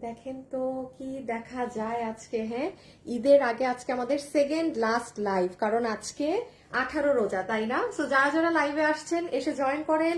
দেখেন তো কি দেখা যায় আজকে। হ্যাঁ, ঈদের আগে আজকে আমাদের সেকেন্ড লাস্ট লাইভ, কারণ আজকে 18 রোজা, তাই না? সো যারা যারা লাইভে আসছেন এসে জয়েন করেন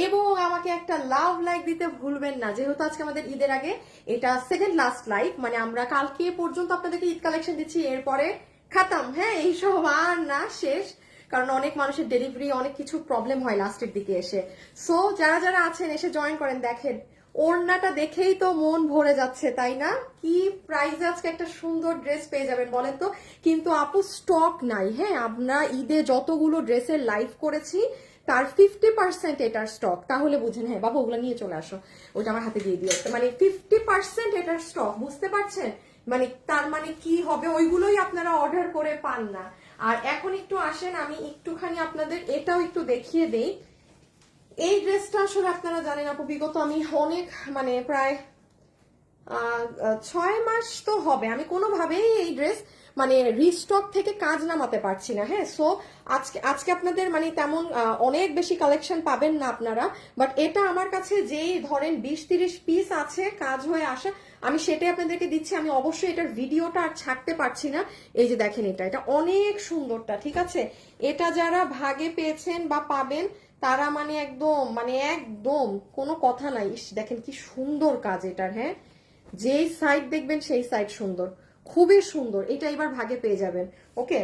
এবং আমাকে একটা লাভ লাইক দিতে ভুলবেন না, যেহেতু আজকে আমাদের ঈদের আগে এটা সেকেন্ড লাস্ট লাইভ, মানে আমরা কালকে পর্যন্ত আপনাদেরকে ঈদ কালেকশন দিচ্ছি, এরপরে খাতাম। হ্যাঁ, এইসব আর না, শেষ। কারণ অনেক মানুষের ডেলিভারি অনেক কিছু প্রবলেম হয় লাস্টের দিকে এসে। সো যারা যারা আছেন এসে জয়েন করেন। দেখেন ওড়নাটা দেখেই তো মন ভরে যাচ্ছে, তাই না? কি প্রাইসে আজকে একটা সুন্দর ড্রেস পেয়ে যাবেন বলেন তো। কিন্তু আপু স্টক নাই। হ্যাঁ, আমরা ঈদে যতগুলো ড্রেসের লাইভ করেছি তার 50% এটার স্টক, তাহলে বুঝেন। হ্যাঁ বাবা, ওগুলো নিয়ে চলে আসো, ওটা আমার হাতে দিয়ে দিও। মানে 50% এটার স্টক, বুঝতে পারছেন? মানে তার মানে কি হবে, ওইগুলোই আপনারা অর্ডার করে পান না। আর এখন একটু আসেন, আমি একটুখানি আপনাদের এটাও একটু দেখিয়ে দেই। এই ড্রেসটা আসলে আপনারা জানেন আপু, বিগত আমি অনেক মানে প্রায় 6 মাস তো হবে আমি কোনোভাবেই এই ড্রেস মানে রিস্টক থেকে কাজ নামাতে পারছি না। হ্যাঁ, সো আজকে আজকে আপনাদের মানে তেমন অনেক বেশি কালেকশন পাবেন না আপনারা, বাট এটা আমার কাছে যেই ধরেন 20-30 পিস আছে কাজ হয়ে আসা, আমি সেটাই আপনাদেরকে দিচ্ছি। আমি অবশ্যই এটার ভিডিওটা আর ছাড়তে পারছি না। এই যে দেখেন, এটা এটা অনেক সুন্দরটা, ঠিক আছে? এটা যারা ভাগে পেয়েছেন বা পাবেন তারা মানে একদম কোনো কথা নাই। দেখেন কি সুন্দর কাজ এটার। হ্যাঁ, যেই সাইড দেখবেন সেই সাইড সুন্দর, খুবই সুন্দর। এটা এবার ভাগে পেয়ে যাবেন। ওকে,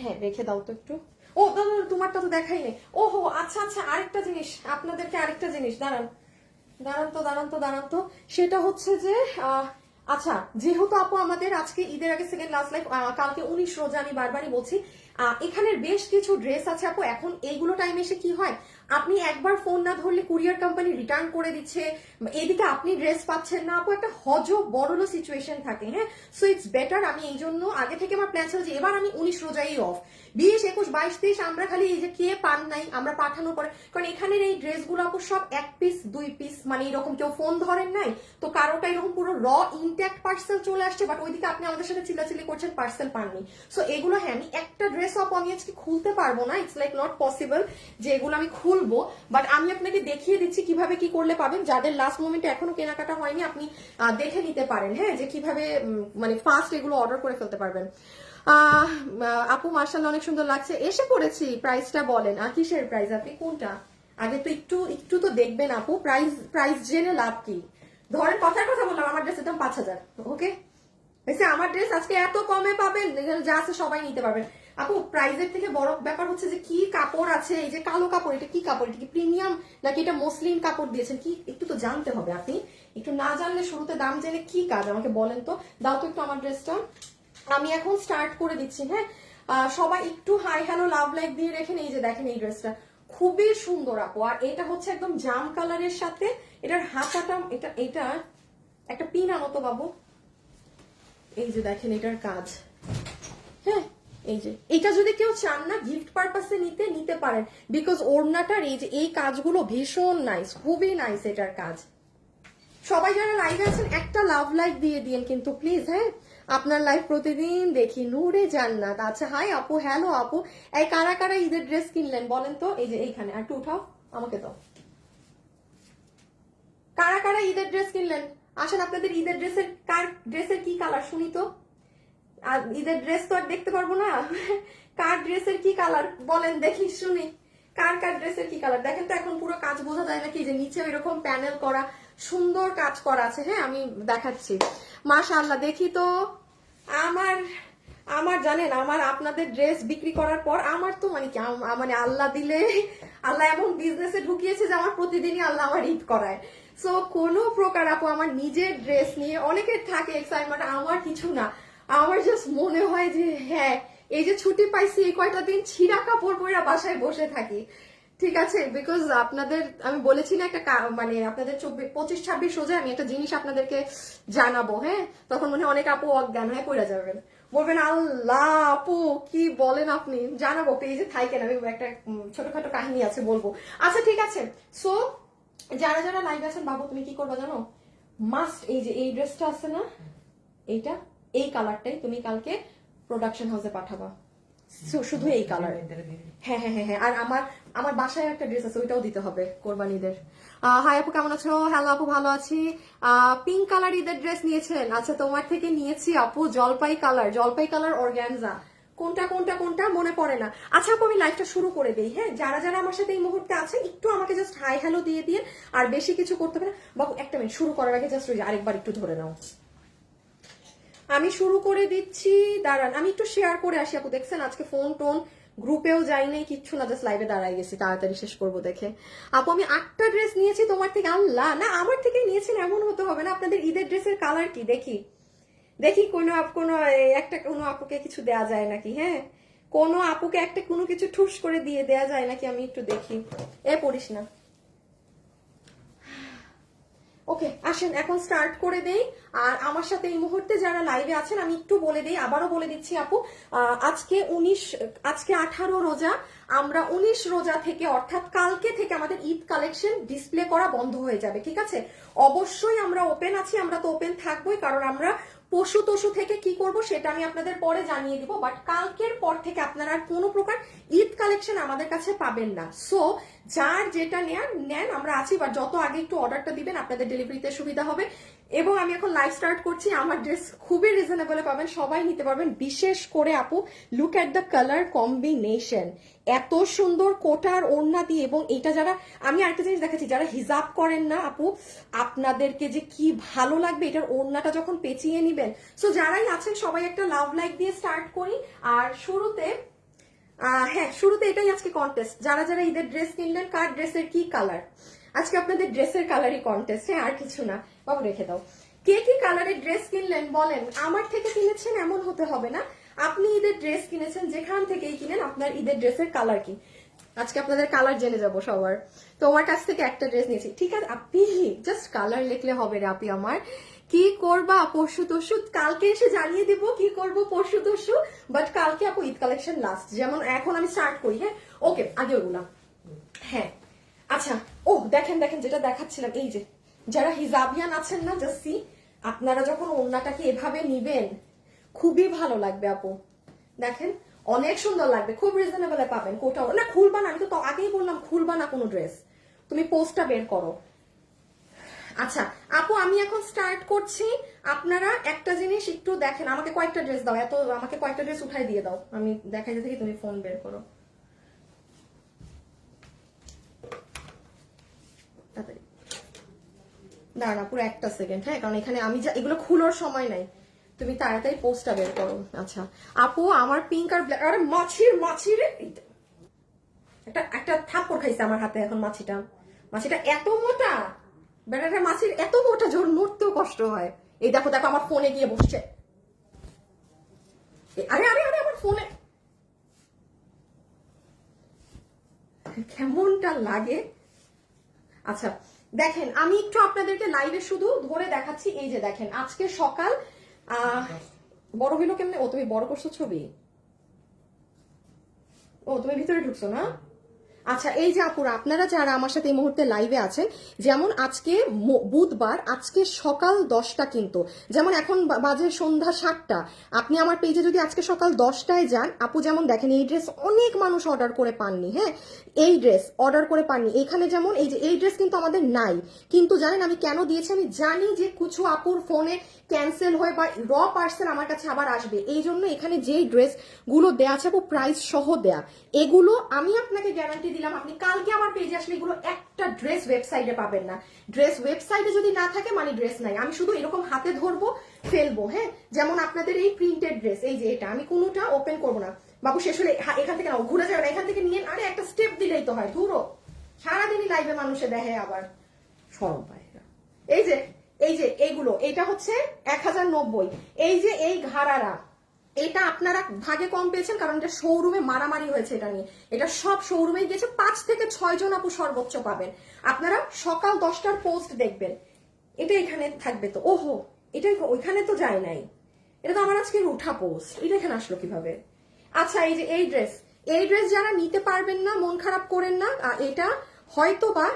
হ্যাঁ রেখে দাও তো একটু। ও দাদা, তোমারটা তো দেখাই নেই। ওহো আচ্ছা আচ্ছা, আরেকটা জিনিস আপনাদেরকে, আরেকটা জিনিস, দাঁড়ান দাঁড়ান তো। সেটা হচ্ছে যে আচ্ছা, যেহেতু আপু আমাদের আজকে ঈদের আগে সেকেন্ড লাস্ট লাইভ, কালকে 19 রোজা, আমি বারবারই বলছি এখানের বেশ কিছু ড্রেস আছে আপু। এখন এইগুলো টাইম এসে কি হয়, আপনি একবার ফোন না ধরলে কুরিয়ার কোম্পানি রিটার্ন করে দিচ্ছে, এদিকে আপনি ড্রেস পাচ্ছেন না আপু, একটা বড়লো সিচুয়েশন থাকে। হ্যাঁ, সো ইটস বেটার, আমি এই জন্য আগে থেকে আমার প্ল্যান ছিল যে এবার আমি 19 রোজাই অফ, 20, 21, 22, 23 আমরা খালি এই যে কে পান নাই আমরা পাঠানোর পরে, কারণ এখানের এই ড্রেসগুলো আপু সব 1 পিস 2 পিস, মানে এরকম কেউ ফোন ধরেন নাই তো, কারোটা এরকম পুরো ইনট্যাক্ট পার্সেল চলে আসছে, বাট ওইদিকে আপনি আমাদের সাথে চিল্লাচিল্লি করছেন পার্সেল পাননি। সো এগুলো হ্যাঁ, আমি একটা ড্রেস আপু আমি আজকে খুলতে পারবো না, ইটস লাইক নট পসিবল যে এগুলো আমি খুলবো, বাট আমি আপনাকে দেখিয়ে দিচ্ছি কিভাবে কি করলে পাবেন। যাদের লাস্ট মোমেন্টে এখনো কেনাকাটা হয়নি আপনি দেখে নিতে পারেন। হ্যাঁ, যে কিভাবে মানে ফার্স্ট এগুলো অর্ডার করে ফেলতে পারবেন। আপু মার্শাল্লাহ অনেক সুন্দর লাগছে, এসে পড়েছি। প্রাইসটা বলেন, কিসের প্রাইস, আপনি কোনটা আগে তো একটু একটু তো দেখবেন আপু। প্রাইস জেনে লাভ কি? ধরেন কথার কথা বললাম, আমার ড্রেসের দাম 5,000। ওকে, আমার ড্রেস আজকে এত কমে পাবেন, যা আছে সবাই নিতে পারবেন। আপু প্রাইজের থেকে বড় ব্যাপার হচ্ছে যে কি কাপড় আছে, এই যে কালো কাপড়, এটা কি কাপড়, এটা কি প্রিমিয়াম নাকি এটা মসলিন কাপড় দিয়েছেন, কি একটু তো জানতে হবে। আপনি একটু না জানলে শুরুতে দাম জেনে কি কাজ, আমাকে বলেন তো। দাও তো একটু আমার ড্রেসটা, আমি এখন স্টার্ট করে দিচ্ছি। হ্যাঁ, সবাই একটু হাই হ্যালো লাভ লাইক দিয়ে রেখেন। এই যে দেখেন এই ড্রেসটা খুবই সুন্দর আপু, আর এটা হচ্ছে একদম জাম কালারের সাথে এটার হাতাটা, এটা একটা পিন আনো তো বাবু। এই যে দেখেন এটার কাজ। হ্যাঁ, এই যে এটা যদি কেউ চান না গিফট পারপাসে নিতে পারেন, বিকজ ওড়নাটার এই যে এই কাজগুলো ভীষণ নাইস, খুবই নাইস এটার কাজ। সবাই যারা লাইভে আছেন একটা লাভ লাইক দিয়ে দিন কিন্তু প্লিজ। হ্যাঁ, আপনার লাইভ প্রতিদিন দেখি, নূরে জান্নাত। আচ্ছা, হাই আপু, হ্যালো আপু। এই কারা কারা ঈদের ড্রেস কিনলেন বলেন তো, এই যে এইখানে আর একটু উঠাও আমাকে তো। কারা কারা ঈদের ড্রেস কিনলেন আসেন, আপনাদের ঈদের ড্রেসের কি কালার শুনি তো। আর ঈদের ড্রেস তো আর দেখতে পারবো না, কার ড্রেসের কি কালার বলেন দেখি, শুনি কার কার ড্রেসের কি কালার। দেখেন তো এখন পুরো কাজ বোঝা যায় নাকি, যে নিচে এরকম প্যানেল করা সুন্দর কাজ করা আছে। হ্যাঁ, আমি দেখাচ্ছি, মাশাআল্লাহ। দেখি তো আমার আমার জানেন, আমার আপনাদের ড্রেস বিক্রি করার পর আমার তো মানে কি মানে আল্লাহ দিলে, আল্লাহ এমন বিজনেসে ঢুকিয়েছে যে আমার প্রতিদিনই আল্লাহ আমার ঈদ করায়। সো কোনো প্রকার আপু আমার নিজের ড্রেস নিয়ে অনেকের থাকে এক্সাইটমেন্ট, আমার কিছু না। আমার জাস্ট মনে হয় যে হ্যাঁ, এই যে ছুটি পাইছি এই কয়টা দিন ছিঁড়া কাপড় পরে বাসায় বসে থাকি, ঠিক আছে? বিকজ আপনাদের আমি বলেছি না একটা মানে আপনাদের 25-26 রোজে আমি একটা জিনিস আপনাদেরকে জানাবো। হ্যাঁ, তখন মনে হয় অনেক আপু অজ্ঞান হয়ে পড়ে যাবেন, বলবেন আল্লাহ আপু কি বলেন আপনি। জানাবো, পেজে থাকেন, আমি একটা ছোটখাটো কাহিনী আছে বলবো। আচ্ছা ঠিক আছে, সো যারা যারা লাইভ আছেন, বাবু তুমি কি করবা জানো, মাস্ট এই যে এই ড্রেসটা আছে না, এইটা এই কালারটাই তুমি কালকে প্রোডাকশন হাউসে পাঠাবা। শুধু এই কালার। হ্যাঁ হ্যাঁ হ্যাঁ হ্যাঁ, আর আমার আমার বাসায় একটা ড্রেস আছে, ওইটাও দিতে হবে কোরবানিদের। হাই আপু, কেমন আছো? হ্যালো আপু, ভালো আছি। পিঙ্ক কালার ঈদের ড্রেস নিয়েছেন? আচ্ছা, তোমার থেকে নিয়েছি আপু জলপাই কালার অর্গানজা। কোনটা কোনটা কোনটা মনে পড়ে না। আচ্ছা আপু, আমি লাইভটা শুরু করে দিই। হ্যাঁ, যারা যারা আমার সাথে এই মুহূর্তে আছে একটু আমাকে জাস্ট হাই হ্যালো দিয়ে দিয়ে, আর বেশি কিছু করতে হবে না। বাবু একটা মিনিট, শুরু করার আগে জাস্ট আরেকবার একটু ধরে নাও। আমি শুরু করে দিচ্ছি, দাঁড়ান আমি একটু শেয়ার করে আসি আপু। দেখছেন আজকে ফোন টোন গ্রুপেও যাই নাই, কিচ্ছু না, জাস্ট লাইভে দাঁড়াই গেছি তাড়াতাড়ি শেষ করবো দেখে। আপু আমি 8টা ড্রেস নিয়েছি তোমার থেকে। আল্লাহ, না আমার থেকে নিয়েছেন এমন হতে হবে না। আপনাদের ঈদের ড্রেসের কালার কি দেখি দেখি, কোনো একটা কোনো আপুকে কিছু দেয়া যায় নাকি? হ্যাঁ, কোনো আপুকে একটা কোনো কিছু ঠুস করে দিয়ে দেয়া যায় নাকি? আমি একটু দেখি। পড়িস না। ওকে, আসেন এখন স্টার্ট করে দেই। আর আমার সাথে এই মুহূর্তে যারা লাইভে আছেন আমি একটু বলে দিই, আবারও বলে দিচ্ছি আপু, আজকে 18 রোজা। আমরা 19 রোজা থেকে অর্থাৎ কালকে থেকে আমাদের ঈদ কালেকশন ডিসপ্লে করা বন্ধ হয়ে যাবে, ঠিক আছে? অবশ্যই আমরা ওপেন আছি, আমরা তো ওপেন থাকবোই, কারণ আমরা পশু টসু থেকে কি করব সেটা আমি আপনাদের পরে জানিয়ে দিব। বাট কালকের পর থেকে আপনারা আর কোনো প্রকার ঈদ কালেকশন আমাদের কাছে পাবেন না। সো যার যেটা নেন, আমরা আছি। বাট যত আগে একটু অর্ডারটা দিবেন আপনাদের ডেলিভারিতে সুবিধা হবে। এবং আমি এখন লাইভ স্টার্ট করছি। আমার ড্রেস খুবই রিজনেবলে পাবেন, সবাই নিতে পারবেন। বিশেষ করে আপু, look at the colour combination, এত সুন্দর কোটার ওড়না দিয়ে। এবং এটা যারা, আমি আরেকটা জিনিস দেখাচ্ছি, যারা হিজাব করেন না আপু, আপনাদেরকে যে কি ভালো লাগবে এটার ওড়নাটা যখন পেঁচিয়ে নিবেন। সো যারাই আছেন সবাই একটা লাভ লাইক দিয়ে স্টার্ট করি। আর শুরুতে এটাই আজকে কন্টেস্ট। যারা যারা ঈদের ড্রেস কিনলেন, কার ড্রেসের কি কালার, আজকে আপনাদের ড্রেসের কালারই কন্টেস্ট। হ্যাঁ, আর কিছু না বাবু, রেখে দাও। কে কি কালারের ড্রেস কিনলেন বলেন। আমার থেকে কিনেছেন এমন হতে হবে না, আপনি ঈদের ড্রেস কিনেছেন যেখান থেকেই কিনেন, আপনার ঈদের ড্রেসের কালার কি। আজকে আপনাদের কালার জেনে যাব সবার। তোমার কাছ থেকে একটা ড্রেস নিয়েছি, ঠিক আছে? আপনি জাস্ট কালার লিখলে হবে রে আপি আমার। কি করবা পরশু তরশু, কালকে এসে জানিয়ে দিব কি করব পরশু তরশু। বাট কালকে আপু ঈদ কালেকশন লাস্ট, যেমন এখন আমি স্টার্ট করি। হ্যাঁ, ওকে, আগে ওগুলা। হ্যাঁ, আচ্ছা, ও দেখেন দেখেন যেটা দেখাচ্ছিলাম, এই যে যারা হিজাবিয়ান আছেন না, জাস্ট সি, আপনারা যখন ওড়নাটাকে এভাবে নিবেন খুবই ভালো লাগবে আপু। দেখেন অনেক সুন্দর লাগবে, খুব রিজনেবলে পাবেন। কোটাও না, খুলবা না, আমি তো আগেই বললাম খুলবা না কোনো ড্রেস, তুমি পোস্টটা বের করো। আচ্ছা আপু, আমি এখন স্টার্ট করছি। আপনারা একটা জিনিস একটু দেখেন, আমাকে কয়েকটা ড্রেস দাও, আমাকে কয়েকটা ড্রেস উঠাই দিয়ে দাও, আমি দেখাইতে থেকে তুমি ফোন বের করো তাড়াতাড়ি। দাঁড়া পুরো একটা সেকেন্ড। হ্যাঁ, কারণ এখানে আমি যা এগুলো খুলোর সময় নাই, তুমি তাড়াতাড়ি পোস্টটা বের করো। আচ্ছা আপু, আমার পিঙ্ক আর ব্ল্যাক, আরে মাছির একটা একটা থাপ্পড় খাইছে আমার হাতে এখন। মাছিটা এত মোটা, বেড়াটা মাছির এত মোটা জোর নড়তেও কষ্ট হয়। এই দেখো দেখো, আমার ফোনে গিয়ে বসছে। আরে আরে আরে, আমার ফোনে কেমনটা লাগে। আচ্ছা দেখেন, আমি একটু আপনাদেরকে লাইভে শুধু ধরে দেখাচ্ছি। এই যে দেখেন, আজকে সকাল বড় হইলো কেমনে? ও তুমি বড় করছো ছবি, ও তুমি ভিতরে ঢুকছো না? আচ্ছা এই যে আপুরা, আপনারা যারা আমার সাথে এই মুহূর্তে লাইভে আছেন, যেমন আজকে বুধবার, আজকে সকাল 10টা, কিন্তু যেমন এখন বাজে সন্ধ্যা 7টা, আপনি আমার পেজে যদি আজকে সকাল 10টায় যান আপু, যেমন দেখেন এই ড্রেস অনেক মানুষ অর্ডার করে পাননি। হ্যাঁ, এই ড্রেস অর্ডার করে পাননি। এখানে যেমন এই যে এই ড্রেস কিন্তু আমাদের নাই, কিন্তু জানেন আমি কেন দিয়েছি? আমি জানি যে কিছু আপুর ফোনে ক্যান্সেল হয়ে বা র পার্সেল আমার কাছে আবার আসবে, এই জন্য এখানে যেই ড্রেসগুলো দেয়া আছে আপু প্রাইস সহ দেয়া, এগুলো আমি আপনাকে গ্যারান্টি দিলাম, আপনি কালকে আমার পেজে আসলে এগুলো একটা ড্রেস ওয়েবসাইটে পাবেন না। ড্রেস ওয়েবসাইটে যদি না থাকে মানে ড্রেস নাই। আমি শুধু এরকম হাতে ধরবো, ফেলবো। হ্যাঁ, যেমন আপনাদের এই প্রিন্টেড ড্রেস, এই যে এটা, আমি কোনোটা ওপেন করবো না। বাবু শেষ হলে এখান থেকে নাও, ঘুরে যাবে না, এখান থেকে নিয়ে, আরে একটা স্টেপ দিলেই তো হয়। ধুরো, সারাদিনই লাইভে মানুষে দেখে আবার সরম পায়। এই যে এইগুলো, এটা হচ্ছে 1090। এই যে এই ঘাড়ারা, এটা আপনারা ভাগে কম পেয়েছেন, কারণ এটা শোরুমে মারামারি হয়েছে এটা নিয়ে। এটা সব শোরুমে গেছে, 5 থেকে 6 জন আপু সর্বোচ্চ পাবেন। আপনারা সকাল 10টার পোস্ট দেখবেন, এটা এখানে থাকবে। তো ওহো, এটা ওইখানে তো যায় নাই, এটা তো আমার আজকে উঠা পোস্ট, এটা এখানে আসলো কিভাবে? আচ্ছা এই যে এই ড্রেস যারা নিতে পারবেন না, মন খারাপ করেন না। এটা হয়তো বা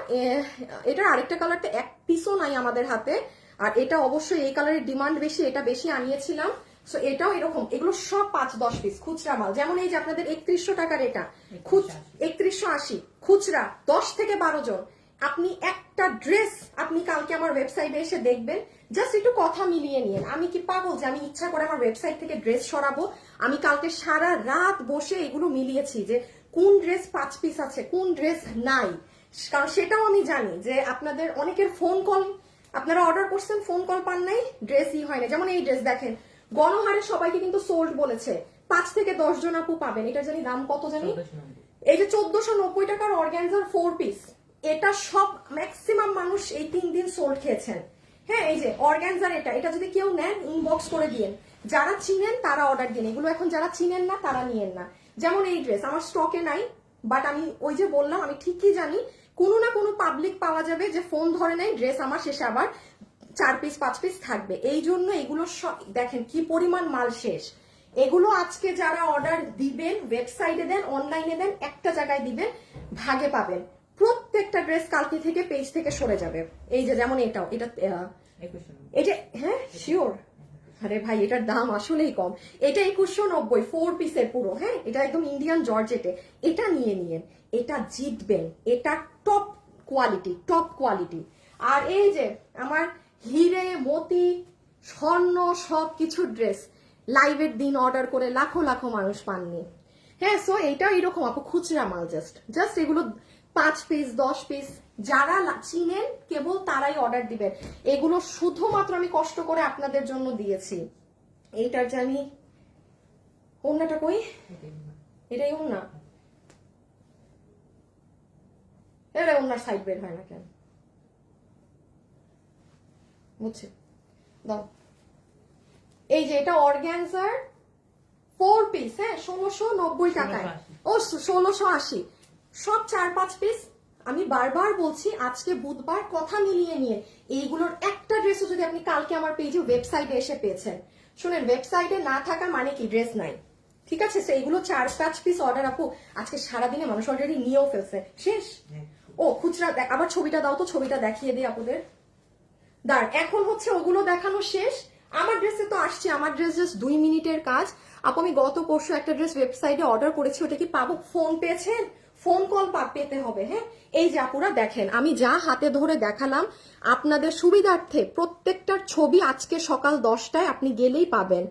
এটার আরেকটা কালারটা এক পিসও নাই আমাদের হাতে। আর এটা অবশ্যই এই কালারের ডিমান্ড বেশি, এটা বেশি আনিয়েছিলাম। সো এটাও এরকম, এগুলো সব 5-10 পিস খুচরা মাল। যেমন এই যে আপনাদের 3100 টাকার এটা 3180 খুচরা, 10 থেকে 12 জন। আপনি একটা ড্রেস আপনি কালকে আমার ওয়েবসাইটে এসে দেখবেন, জাস্ট একটু কথা মিলিয়ে নিয়েন। আমি কি পাগল যে আমি ইচ্ছা করে আমার ওয়েবসাইট থেকে ড্রেস সরাবো? আমি কালকে সারা রাত বসে এগুলো মিলিয়েছি যে কোন ড্রেস 5 পিস আছে, কোন ড্রেস নাই। কারণ সেটাও আমি জানি যে আপনাদের অনেকের ফোন কল, আপনারা অর্ডার করছেন, ফোন কল পান নাই, ড্রেসই হয় না। যেমন এই ড্রেস দেখেন, গণহারে সবাইকে কিন্তু সোল্ড বলেছে, 5 থেকে 10 জন আপু পাবেন। এটা জানি দাম কত জানি, এই যে 1490 টাকার অর্গানজার 4 পিস। এটা সব ম্যাক্সিমাম মানুষ এই 3 দিন সোল্ড খেয়েছেন। হ্যাঁ, এই যে অর্গানজার এটা, এটা যদি কেউ নেন ইনবক্স করে দিয়েন, যারা চিনেন তারা অর্ডার দিন। এগুলো এখন যারা চিনেন না তারা নিয়েন না। যেমন এই ড্রেস আমার স্টকে নাই, বাট আমি ওই যে বললাম, আমি ঠিকই জানি কোনো না কোনো পাবলিক পাওয়া যাবে যে ফোন ধরে নেই, ড্রেস আমার শেষে আবার 4 পিস 5 পিস থাকবে। এই জন্য এগুলো সব দেখেন কি পরিমাণ মাল শেষ। এগুলো আজকে যারা অর্ডার দিবেন, ওয়েবসাইটে দেন, অনলাইনে দেন, একটা জায়গায় দিবেন, ভাগে পাবেন। প্রত্যেকটা ড্রেস কালকে থেকে পেজ থেকে সরে যাবে। এই যে যেমন এটাও, এটা এই যে, হ্যাঁ শিওর, আরে ভাই এটার দাম আসলেই কম। এটা 2190 4 পিসের পুরো। হ্যাঁ, এটা একদম ইন্ডিয়ান জর্জেটে। এটা নিয়ে নিয়েন, এটা জিতবেন, এটা টপ কোয়ালিটি, টপ কোয়ালিটি। আর এই যে আমার হিরে মতি স্বর্ণ সব কিছু ড্রেস লাইভের দিন অর্ডার করে লাখো লাখো মানুষ পাননি। হ্যাঁ, সো এইটাও এরকম আপু খুচরা মাল, জাস্ট এগুলো 5 পিস 10 পিস যারা চিনেন কেবল তারাই অর্ডার দিবেন। এগুলো শুধুমাত্র আমি কষ্ট করে আপনাদের জন্য দিয়েছি। এইটার জানি ওন্নাটা কই, এটাই ওন্না, এটা ওন্নার সাইড বের হয় না কেন, বুঝছে দাও। এই যে এটা অর্গানজার 4 পিস, হ্যাঁ 1690 টাকায়, ও 1680, সব 4-5 পিস। আমি বারবার বলছি আজকে বুধবার, কথা মিলিয়ে নিয়ে এইগুলোর একটা ড্রেসও যদি আপনি কালকে আমার পেজে ওয়েবসাইটে এসে পেয়েছেন, শুনেন ওয়েবসাইটে না থাকা মানে কি ড্রেস নাই, ঠিক আছে? এইগুলো 4-5 পিস অর্ডার আপু আজকে সারাদিনে মানুষ অলরেডি নিয়েও ফেলছে, শেষ। ও খুচরা আবার ছবিটা দাও তো, ছবিটা দেখিয়ে দিই আপুদের। দাঁড়, এখন হচ্ছে ওগুলো দেখানো শেষ। আমার ড্রেসে তো আসছে, আমার ড্রেস জাস্ট 2 মিনিটের কাজ আপু। আমি গত পরশু একটা ড্রেস ওয়েবসাইটে অর্ডার করেছি, ওটা কি পাবো? ফোন পেয়েছেন, ফোন কল পেতে হবে। হ্যাঁ, এই যে আপুরা দেখেন, আমি যা হাতে ধরে দেখালাম আপনাদের সুবিধার্থে প্রত্যেকটার ছবি আজকে সকাল 10টায় আপনি গেলেই পাবেন।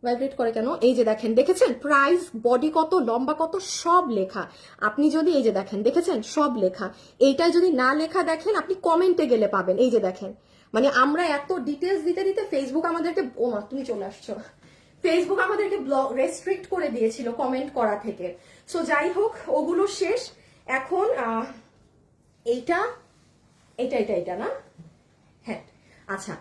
ভাইব্রেট করে কেন? এই যে দেখেন, দেখেছেন প্রাইস, বডি কত, লম্বা কত, সব লেখা। আপনি যদি এই যে দেখেন, দেখেছেন সব লেখা। এইটাই যদি না লেখা দেখেন আপনি কমেন্টে গেলে পাবেন। এই যে দেখেন, মানে আমরা এত ডিটেলস দিতে দিতে ফেসবুক আমাদেরকে, ও মা তুমি চলে আসছো, ফেসবুক আমাদেরকে ব্লক রেস্ট্রিক্ট করে দিয়েছিল কমেন্ট করা থেকে। সো যাই হোক, ওগুলো শেষ এখন। এইটা এটা এটা এটা না, হ্যাঁ আচ্ছা।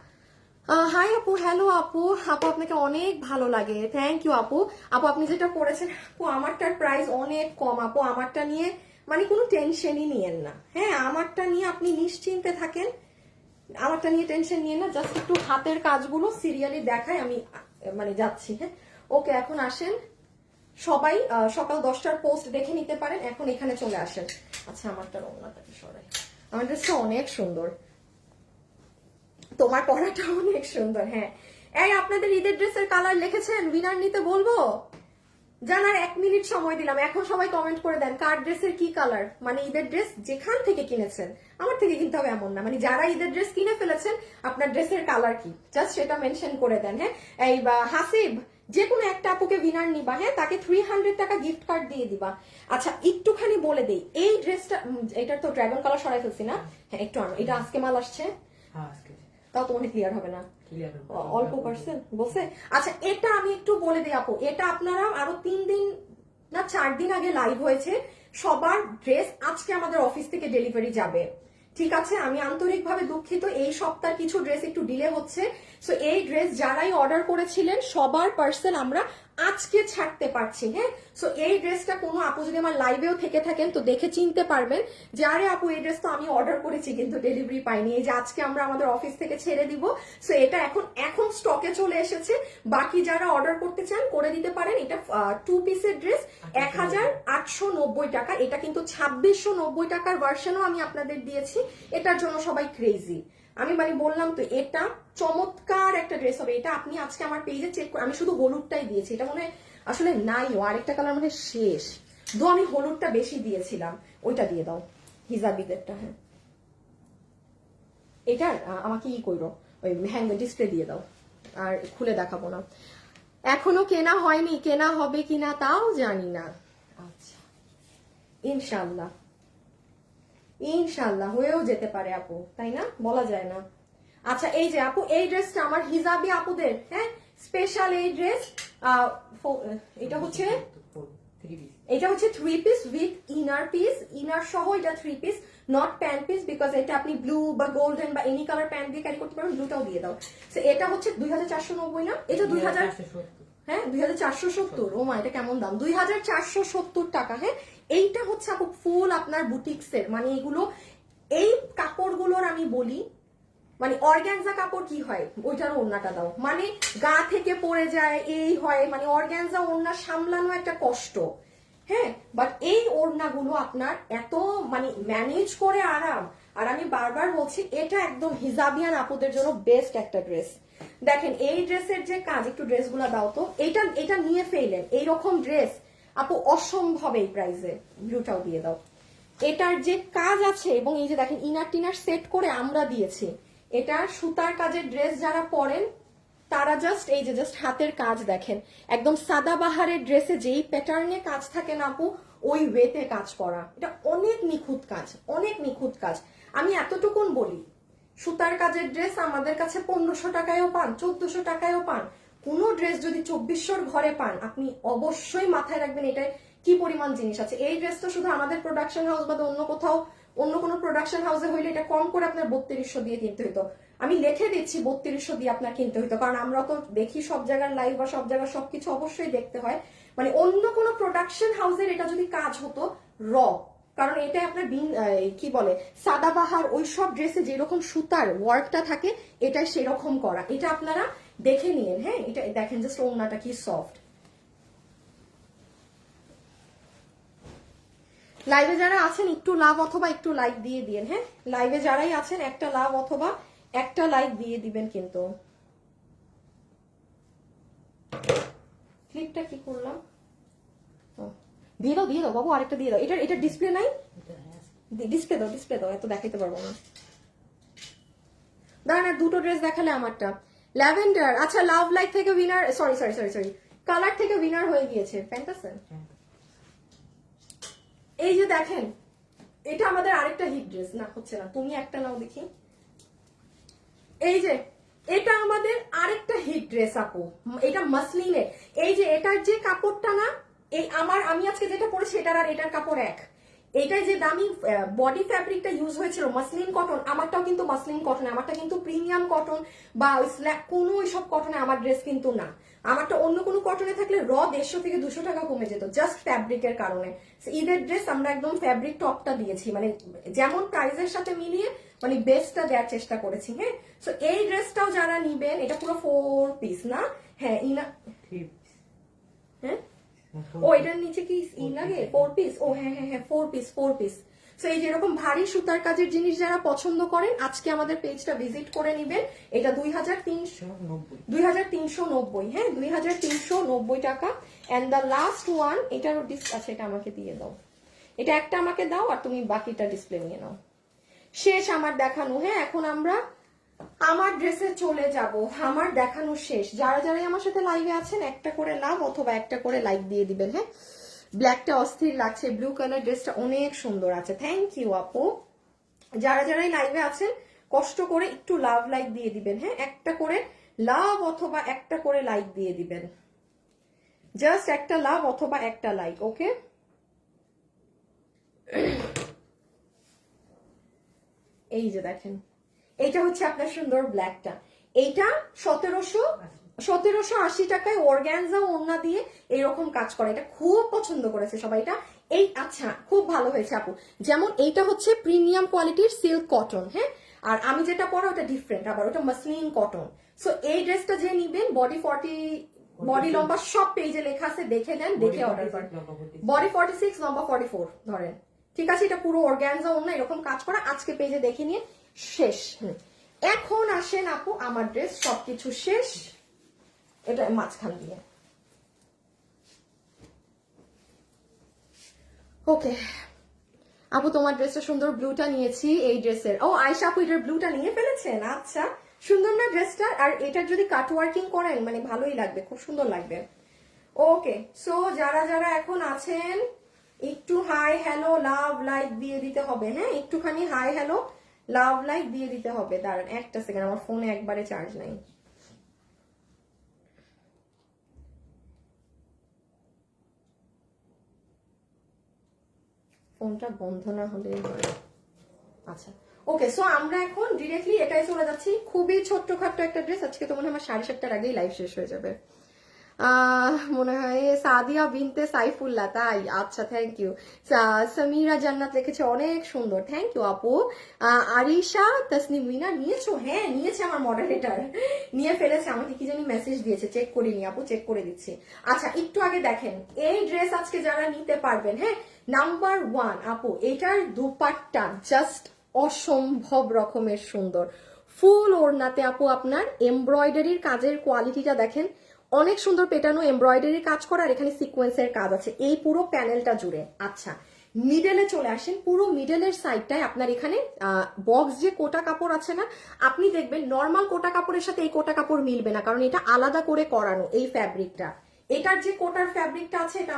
হাই আপু, হ্যালো আপু, আপু আপনাকে অনেক ভালো লাগে, থ্যাংক ইউ আপু। আপু আপনি যেটা করেছেন আপু, আমারটার প্রাইস অনেক কম আপু, আমারটা নিয়ে মানে কোনো টেনশনই নিয়েন না। হ্যাঁ, আমারটা নিয়ে আপনি নিশ্চিন্তে থাকেন, আমারটা নিয়ে টেনশন নিয়ে না। জাস্ট একটু হাতের কাজগুলো সিরিয়ালি দেখাই, আমি মানে যাচ্ছি। হ্যাঁ, ওকে, এখন আসেন সবাই, সকাল 10টার পোস্ট দেখে নিতে পারেন। এখন এখানে চলে আসেন। আচ্ছা, আমারটার ওড়নাটাকে সরাই, আমার ড্রেসটা অনেক সুন্দর, তোমার পরাটা অনেক সুন্দর। হ্যাঁ, এই আপনাদের ঈদের ড্রেসের কালার লিখেছেন, উইনার নিতে বলবো? জানার 1 মিনিট সময় দিলাম, এখন সবাই কমেন্ট করে দেন কার ড্রেসের কি কালার। মানে ঈদের ড্রেস যেখান থেকে কিনেছেন, আমার থেকে কিনতে হবে এমন না, মানে যারা ঈদের ড্রেস কিনে ফেলেছেন আপনার ড্রেসের কালার কি, জাস্ট সেটা মেনশন করে দেন। হ্যাঁ, এই হাসিব যে কোনো একটা আপুকে উইনার নিবা, হ্যাঁ তাকে 300 টাকা গিফট কার্ড দিয়ে দিবা। আচ্ছা একটুখানি বলে দেই, এই ড্রেসটা, এটার তো ড্রাগন কালার সরাই ফেলছি না, হ্যাঁ একটু আনো, এটা আজকে মাল আসছে, তাও তোমার ক্লিয়ার হবে না, অল্প পার্সেন্ট বলছে। আচ্ছা, এটা আমি একটু বলে দিই আপু, এটা আপনারা আরো 3 দিন না 4 দিন আগে লাইভ হয়েছে, সবার ড্রেস আজকে আমাদের অফিস থেকে ডেলিভারি যাবে, ঠিক আছে? আমি আন্তরিকভাবে দুঃখিত, এই সপ্তাহ কিছু ড্রেস একটু ডিলে হচ্ছে। সো এই ড্রেস যারাই অর্ডার করেছিলেন সবার পার্সেল আমরা আজকে ছাড়তে পারছি। হ্যাঁ, সো এই ড্রেসটা কোনো আপু যদি আমার লাইভেও থেকে থাকেন তো দেখে চিনতে পারবেন যে আরে আপু এই ড্রেস তো আমি অর্ডার করেছি কিন্তু ডেলিভারি পাইনি, এই যে আজকে আমরা আমাদের অফিস থেকে ছেড়ে দিব। সো এটা এখন স্টকে চলে এসেছে, বাকি যারা অর্ডার করতে চান করে দিতে পারেন। এটা 2 পিসের ড্রেস 1890 টাকা, এটা কিন্তু 2690 টাকার ভার্সনও আমি আপনাদের দিয়েছি, এটার জন্য সবাই ক্রেজি। আমি মানে বললাম তো, এটা চমৎকার একটা ড্রেস হবে এটা। আপনি আজকে আমার পেজে চেক করে, আমি শুধু হলুদটাই দিয়েছি, এটা মনে হয় আসলে নাইও, আরেকটা কালার মনে হয় শেষ, দো আমি হলুদটা বেশি দিয়েছিলাম, ওইটা দিয়ে দাও হিজাবিদেরটা। হ্যাঁ এটার আমাকে ই করো, ওই হ্যাং ডিসপ্লে দিয়ে দাও, আর খুলে দেখাবো না। এখনো কেনা হয়নি, কেনা হবে কিনা তাও জানি না। আচ্ছা ইনশাল্লাহ, ইনশাল্লাহ হয়েও যেতে পারে আপু, তাই না, বলা যায় না। আচ্ছা এই যে আপু এই ড্রেসটা আমার হিজাবি আপুদের, হ্যাঁ স্পেশাল এই ড্রেস, এটা হচ্ছে 3 piece with inner piece, inner সহ এটা 3 piece, not pant piece, because এটা আপনি ব্লু বা গোল্ডেন বা এনি কালার প্যান্ট দিয়ে ক্যারি করতে পারবেন, ব্লুটাও দিয়ে দাও। এটা হচ্ছে 2490 না, এটা 2000, হ্যাঁ 2470, ও মা এটা কেমন দাম, 2470 টাকা। হ্যাঁ এইটা হচ্ছে আপু ফুল আপনার বুটিক্সের, মানে এগুলো এই কাপড়গুলোর আমি বলি, মানে অর্গ্যানজা কাপড় কি হয়, ওইটার ওড়নাটা দাও, মানে গা থেকে পড়ে যায় এই হয়, মানে অর্গ্যানজা ওড়না সামলানো একটা কষ্ট। হ্যাঁ বাট এই ওড়নাগুলো আপনার এত মানে ম্যানেজ করে আরাম, আর আমি বারবার বলছি এটা একদম হিজাবিয়ান আপুদের জন্য বেস্ট একটা ড্রেস। দেখেন এই ড্রেসের যে কাজ, একটু ড্রেসগুলো দাও তো, এটা নিয়ে ফেলেন এইরকম ড্রেস আপু অসম্ভব এই প্রাইসে, ব্লুটাও দিয়ে দাও। এটার যে কাজ আছে, এবং এই যে দেখেন ইনার টিনার সেট করে আমরা দিয়েছি, এটা সুতার কাজের ড্রেস যারা পরেন তারা জাস্ট এই যে জাস্ট হাতের কাজ দেখেন, একদম সাদাবাহারের ড্রেসে যেই প্যাটার্নে কাজ থাকে না আপু, ওই ওয়েতে কাজ করা, এটা অনেক নিখুঁত কাজ, অনেক নিখুঁত কাজ। আমি এতটুকুন বলি, সুতার কাজের ড্রেস আমাদের কাছে 1500 টাকায়ও পান, 1400 টাকায়ও পান, কোনো ড্রেস যদি 2400 ঘরে পান, আপনি অবশ্যই মাথায় রাখবেন এটাই কি পরিমাণ জিনিস আছে। এই ড্রেসটা শুধু আমাদের প্রোডাকশন হাউস বা অন্য কোথাও, অন্য কোনো প্রোডাকশন হাউসে হইলে এটা কম করে আপনার 3200 দিয়ে কিনতে হতো, আমি লিখে দিচ্ছি 3200 দিয়ে আপনার কিনতে হতো, কারণ আমরা তো দেখি সব জায়গার লাইভ বা সব জায়গার সবকিছু অবশ্যই দেখতে হয়। মানে অন্য কোনো প্রোডাকশন হাউসের এটা যদি কাজ হতো র, কারণ এটা আপনার কি বলে সাদাবাহার ওই সব ড্রেসে যেরকম সুতার ওয়ার্কটা থাকে, এটা সেরকম করা, এটা আপনারা দেখে নিন। হ্যাঁ এটা দেখেন জাস্ট ওড়নাটা কি সফট। লাইভে যারা আছেন একটু লাভ অথবা একটু লাইক দিয়ে দিন। হ্যাঁ লাইভে যারাই আছেন একটা লাভ অথবা একটা লাইক দিয়ে দিবেন। কিন্তু ক্লিপটা কি করলাম, দিয়ে দাও দিয়ে দাও বাবু, আরেকটা দিয়ে দাও, এটা ডিসপ্লে নাই, ডিসপ্লে দাও, ডিসপ্লে দাও, এত দেখাইতে পারবো না। দাঁড়ান আর দুটো ড্রেস দেখালে আমারটা। ল্যাভেন্ডার, আচ্ছা লাভ লাইক থেকে winner, sorry sorry sorry sorry colour থেকে উইনার হয়ে গিয়েছে ফ্যান্টাসি। এই যে দেখেন এটা আমাদের আরেকটা হিট ড্রেস, না হচ্ছে না, তুমি একটা নাও দেখি। এই যে এটা আমাদের আরেকটা হিট ড্রেস আপু, এটা মাসলিনের, এই যে এটার যে কাপড়টা না, এই আমি আজকে যেটা পরেছি এটার আর এটার কাপড় এক, এইটাই যে দামি বডি ফ্যাব্রিকটা ইউজ হয়েছিল মাসলিন কটন, আমারটাও কিন্তু মাসলিন কটন, আমারটা কিন্তু প্রিমিয়াম কটন বা কোনো ওইসব কটনে আমার ড্রেস কিন্তু না, আমারটা অন্য কোনো কটনে থাকলে র 150 থেকে 200 টাকা কমে যেত, জাস্ট ফ্যাব্রিকের কারণে। ঈদের ড্রেস আমরা একদম ফ্যাব্রিক টপটা দিয়েছি, মানে যেমন প্রাইসের সাথে মিলিয়ে মানে বেস্টটা দেওয়ার চেষ্টা করেছি। হ্যাঁ সো এই ড্রেসটাও যারা নিবেন, এটা পুরো 4 পিস না, হ্যাঁ হ্যাঁ ও এটার নিচে কি লাগে 4 পিস, ও হ্যাঁ হ্যাঁ হ্যাঁ 4 পিস 4 পিস। সো এই যেরকম ভারী সুতার কাজের জিনিস যারা পছন্দ করেন আজকে আমাদের পেজটা ভিজিট করে নিবেন। এটা 2390, হ্যাঁ 2390 টাকা। এন্ড দ্য লাস্ট ওয়ান, এটার আচ্ছা এটা আমাকে দিয়ে দাও, এটা একটা আমাকে দাও আর তুমি বাকিটা ডিসপ্লে নিয়ে নাও। শেষ আমার দেখানো। হ্যাঁ এখন আমরা আমার ড্রেসে চলে যাব, আমার দেখানো শেষ। যারা যারাই আমার সাথে লাইভে আছেন একটা করে লাভ অথবা একটা করে লাইক দিয়ে দিবেন। হ্যাঁ ব্ল্যাকটা অস্থির লাগছে, ব্লু কালার ড্রেসটা অনেক সুন্দর আছে, থ্যাংক ইউ আপু। যারা যারাই লাইভে আছেন কষ্ট করে একটু লাভ লাইক দিয়ে দিবেন। হ্যাঁ একটা করে লাভ অথবা একটা করে লাইক দিয়ে দিবেন, জাস্ট একটা লাভ অথবা একটা লাইক। ওকে এই যে দেখেন এইটা হচ্ছে আপনার সুন্দর ব্ল্যাকটা, এইটা 1780 টাকায় অর্গানজা ওড়না দিয়ে এরকম কাজ করে, এটা খুব পছন্দ করেছে সবাই। এটা এই আচ্ছা খুব ভালো হয়েছে আপু, যেমন এইটা হচ্ছে প্রিমিয়াম কোয়ালিটির সিল্ক কটন, হ্যাঁ আর আমি যেটা পরে ওটা ডিফারেন্ট, আবার ওটা মাসলিন কটন। সো এই ড্রেসটা যে নিবেন বডি 40, বডি লম্বা সব পেজে লেখা আছে, দেখে নেন, দেখে অর্ডার করেন। বডি 46, লম্বা 44 ধরেন, ঠিক আছে। এটা পুরো অর্গানজা ওড়না এরকম কাজ করা, আজকে পেজে দেখে নিয়ে শেষ। এখন আসেন আপু আমার ড্রেস, সবকিছু শেষ, এটা মাঝখান দিয়ে। ওকে আপু তোমার ড্রেসটা সুন্দর, ব্লুটা নিয়েছি এই ড্রেসের। ও আয়শা আপু এটার ব্লুটা নিয়ে ফেলেছেন, আচ্ছা সুন্দর না ড্রেসটা? আর এটার যদি কাট ওয়ার্কিং করেন মানে ভালোই লাগবে, খুব সুন্দর লাগবে। ওকে সো যারা যারা এখন আছেন একটু হাই হ্যালো লাভ লাইক দিয়ে দিতে হবে, হ্যাঁ একটুখানি হাই হ্যালো লাভ লাইক দিয়ে দিতে হবে। দাঁড়ান একটা সেকেন্ড, আমার ফোনে একবারে চার্জ নাই। ফোনটা বন্ধ না হলে, আচ্ছা ওকে সো আমরা এখন ডিরেক্টলি এটাই চলে যাচ্ছি। খুবই ছোট্টখাট্ট একটা ড্রেস, আজকে তো মনে হয় আমার 7:30টার আগেই লাইভ শেষ হয়ে যাবে মনে হয়। সাদিয়া বিনতে সাইফুল্লাহ, তাই? আচ্ছা থ্যাংক ইউ। সামিরা জান্নাত লিখেছে অনেক সুন্দর, থ্যাংক ইউ আপু। আরিশা তাসনিম মিনা নিয়েছো? হ্যাঁ নিয়েছে, আমার মডারেটর নিয়ে ফেলেছে, আমাকে কি জানি মেসেজ দিয়েছে, চেক করিনি আপু, চেক করে দিচ্ছি। আচ্ছা একটু আগে দেখেন এই ড্রেস আজকে যারা নিতে পারবেন, হ্যাঁ নাম্বার 1 আপু এটার দুপাট্টা জাস্ট অসম্ভব রকমের সুন্দর, ফুল ওড়নাতে আপু আপনার এমব্রয়ডারির কাজের কোয়ালিটিটা দেখেন, অনেক সুন্দর পেটানো এমব্রয়ডারির কাজ করা, আর এখানে সিকোয়েন্সের কাজ আছে এই পুরো প্যানেলটা জুড়ে। আচ্ছা মিডলে চলে আসেন, পুরো মিডলের সাইডটায় আপনার এখানে বক্স যে কোটা কাপড় আছে না, আপনি দেখবেন নর্মাল কোটা কাপড়ের সাথে এই কোটা কাপড় মিলবে না, কারণ এটা আলাদা করে করানো এই ফ্যাব্রিকটা। এটার যে কোটার ফ্যাব্রিকটা আছে এটা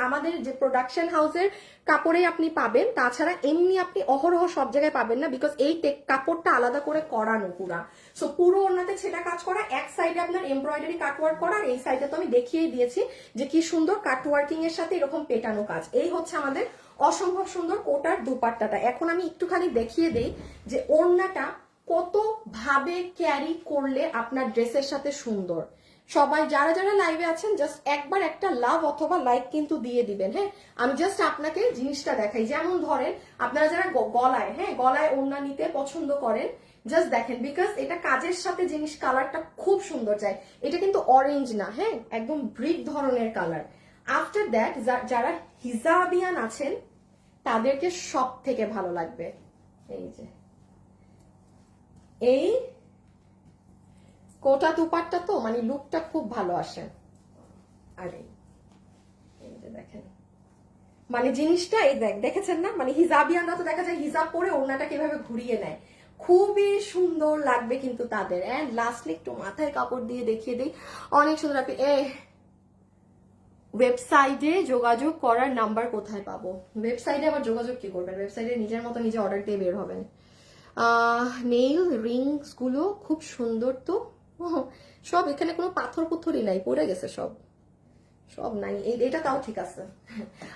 আমাদের যে প্রোডাকশন হাউসের কাপড়ে আপনি পাবেন, তাছাড়া এমনি আপনি অহরহ সব জায়গায় পাবেন না, বিকজ এই কাপড়টা আলাদা করে করানো পুরা। সো পুরো ওনাতে ছেটা কাজ করা, এক সাইডে আপনার এমব্রয়ডারি কাটওয়ার্ক করা, আর এই সাইডে তো আমি দেখিয়ে দিয়েছি যে কি সুন্দর কাটওয়ার্কিং এর সাথে এরকম পেটানো কাজ। এই হচ্ছে আমাদের অসম্ভব সুন্দর কোটার দুপাট্টাটা। এখন আমি একটুখানি দেখিয়ে দেই যে ওড়নাটা কত ভাবে ক্যারি করলে আপনার ড্রেসের সাথে সুন্দর। সবাই যারা যারা লাইভে আছেন জাস্ট একবার একটা লাভ অথবা লাইক কিন্তু দিয়ে দিবেন, হ্যাঁ আমি জাস্ট আপনাকে জিনিসটা দেখাই। যেমন ধরেন আপনারা যারা গলায়, হ্যাঁ গলায় ওড়না নিতে পছন্দ করেন, জাস্ট দেখেন, বিকজ এটা কাজের সাথে জিনিস কালারটা খুব সুন্দর যায়। এটা কিন্তু অরেঞ্জ না, হ্যাঁ একদম ব্রিক ধরনের কালার। আফটার দ্যাট যারা হিজাবিয়ান আছেন তাদেরকে সব থেকে ভালো লাগবে এই যে এই কোটা দুপাট্টা, তো মানে লুকটা খুব ভালো আসে। আর এই যে দেখেন মানে জিনিসটা, এই দেখেছেন না, মানে হিজাবিয়ানরা তো দেখা যায় হিজাব পরে ওড়নাটা কিভাবে ঘুরিয়ে নেয়, খুবই সুন্দর লাগবে কিন্তু তাদের। এন্ড লাস্টলি একটু মাথায় কাপড় দিয়ে দেখিয়ে দিই, অনেক সুন্দর। আপনি ওয়েবসাইটে যোগাযোগ করার নাম্বার কোথায় পাবো? ওয়েবসাইটে আবার যোগাযোগ কি করবেন? ওয়েবসাইটে নিজের মতো নিজে অর্ডার দিয়ে বের হবেন। নেইল রিংস গুলো খুব সুন্দর তো, সব এখানে কোনো পাথর পুথরই নাই, পড়ে গেছে সব, সব নাই, এটা তাও ঠিক আছে।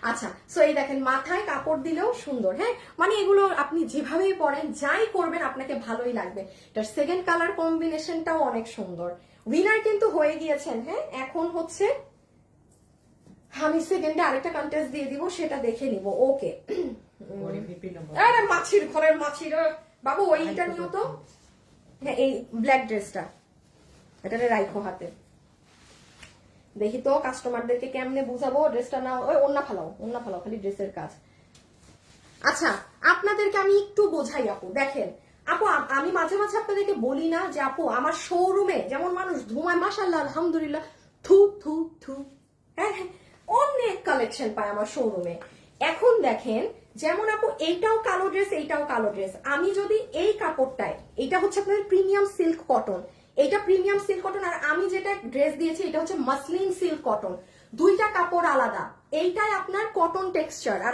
আচ্ছা সো এই দেখেন মাথায় কাপড় দিলেও সুন্দর, হ্যাঁ মানে এগুলো আপনি যেভাবেই পরেন যাই করবেন আপনাকে ভালোই লাগবে। এটার সেকেন্ড কালার কম্বিনেশনটাও অনেক সুন্দর। উইনার কিন্তু হয়ে গিয়েছেন, হ্যাঁ এখন হচ্ছে আমি সেকেন্ডে আরেকটা কন্টেস্ট দিয়ে দিব, সেটা দেখে নিব। ওকে আরে মাছির ঘরের মাছির বাবু ওইটা নিও তো, হ্যাঁ এই ব্ল্যাক ড্রেসটা এটারে রাইখো হাতে। দেখি তো কাস্টমারদেরকে কেমনে বুঝাবো, ড্রেসটা না ওই ওন্না ফালাও খালি ড্রেসের কাজ। আচ্ছা আপনাদেরকে আমি একটু বোঝাই আপু, দেখেন আপু আমি মাঝে মাঝে আপনাদেরকে বলি না যে আপু আমার শোরুমে যেমন মানুষ ধুমায়, মাশাআল্লাহ আলহামদুলিল্লাহ, থু থু থু, হ্যাঁ অনেক কালেকশন পায় আমার শোরুমে। এখন দেখেন যেমন আপু এইটাও কালো ড্রেস, এইটাও কালো ড্রেস, আমি যদি এই কাপড়টায়, এটা হচ্ছে আপনাদের প্রিমিয়াম সিল্ক কটন, এটা প্রিমিয়াম সিল্ক কটন, আর আমি যেটা ড্রেস দিয়েছি এটা হচ্ছে মাসলিন সিল্ক কটন, দুইটা কাপড় আলাদা। এইটাই আপনার কটন টেক্সচার, আর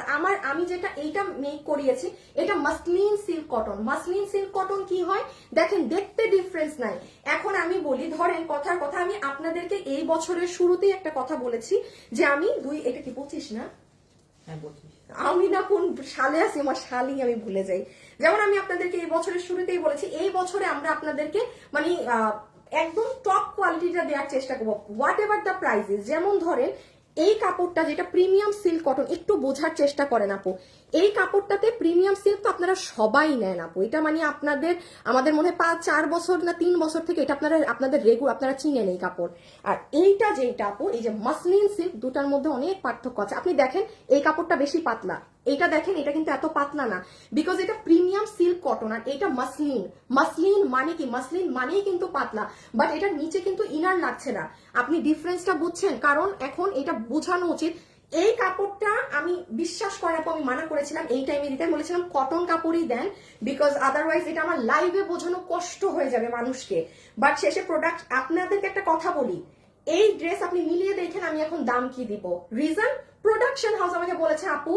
আমি যেটা এইটা মেক করিয়েছি এটা muslin silk cotton. Muslin silk cotton কি হয় দেখেন, দেখতে ডিফারেন্স নাই। এখন আমি বলি, ধরেন কথার কথা, আমি আপনাদেরকে এই বছরের শুরুতেই একটা কথা বলেছি যে আমি এটা কি 25 না, আমি না কোন সালে আছি, আমার সালই আমি ভুলে যাই। যেমন আমি আপনাদেরকে এই বছরের শুরুতেই বলেছি এই বছরে আমরা আপনাদেরকে মানে একদম টপ কোয়ালিটিটা দেওয়ার চেষ্টা করবো, what ever the price is. যেমন ধরেন এই কাপড়টা যেটা প্রিমিয়াম সিল্ক কটন, একটু বোঝার চেষ্টা করেন আপু, এই কাপড়টাতে প্রিমিয়াম সিল্ক তো আপনারা সবাই নেন আপু, এটা মানে আপনাদের আমাদের মনে হয় 4 বছর না 3 বছর থেকে এটা আপনাদের রেগুলার আপনারা চিনেন এই কাপড়। আর এইটা যেটা আপু, এই যে মাসলিন সিল্ক, দুটার মধ্যে অনেক পার্থক্য আছে। আপনি দেখেন এই কাপড়টা বেশি পাতলা, এইটা দেখেন এটা কিন্তু এত পাতলা না, বিকজ এটা প্রিমিয়াম সিল্ক কটন। আর এটা মাসলিন, মাসলিন মানে কি, মাসলিন মানেই কিন্তু পাতলা, বাট এটার নিচে কিন্তু ইনার লাগছে না। আপনি ডিফারেন্সটা বুঝছেন? কারণ এখন এটা বোঝানো উচিত। এই কাপড়টা আমি বিশ্বাস করার পর আমি মানা করেছিলাম এই টাইমে দিতে, বলেছিলাম কটন কাপড়ই দেন, বিকজ আদারওয়াইজ এটা আমার লাইভে বোঝানো কষ্ট হয়ে যাবে মানুষকে। বাট শেষে প্রোডাক্ট, আপনাদেরকে একটা কথা বলি, এই ড্রেস আপনি মিলিয়ে দেখেন আমি এখন দাম কি দিব। রিজন, প্রোডাকশন হাউস আমাকে বলেছে আপু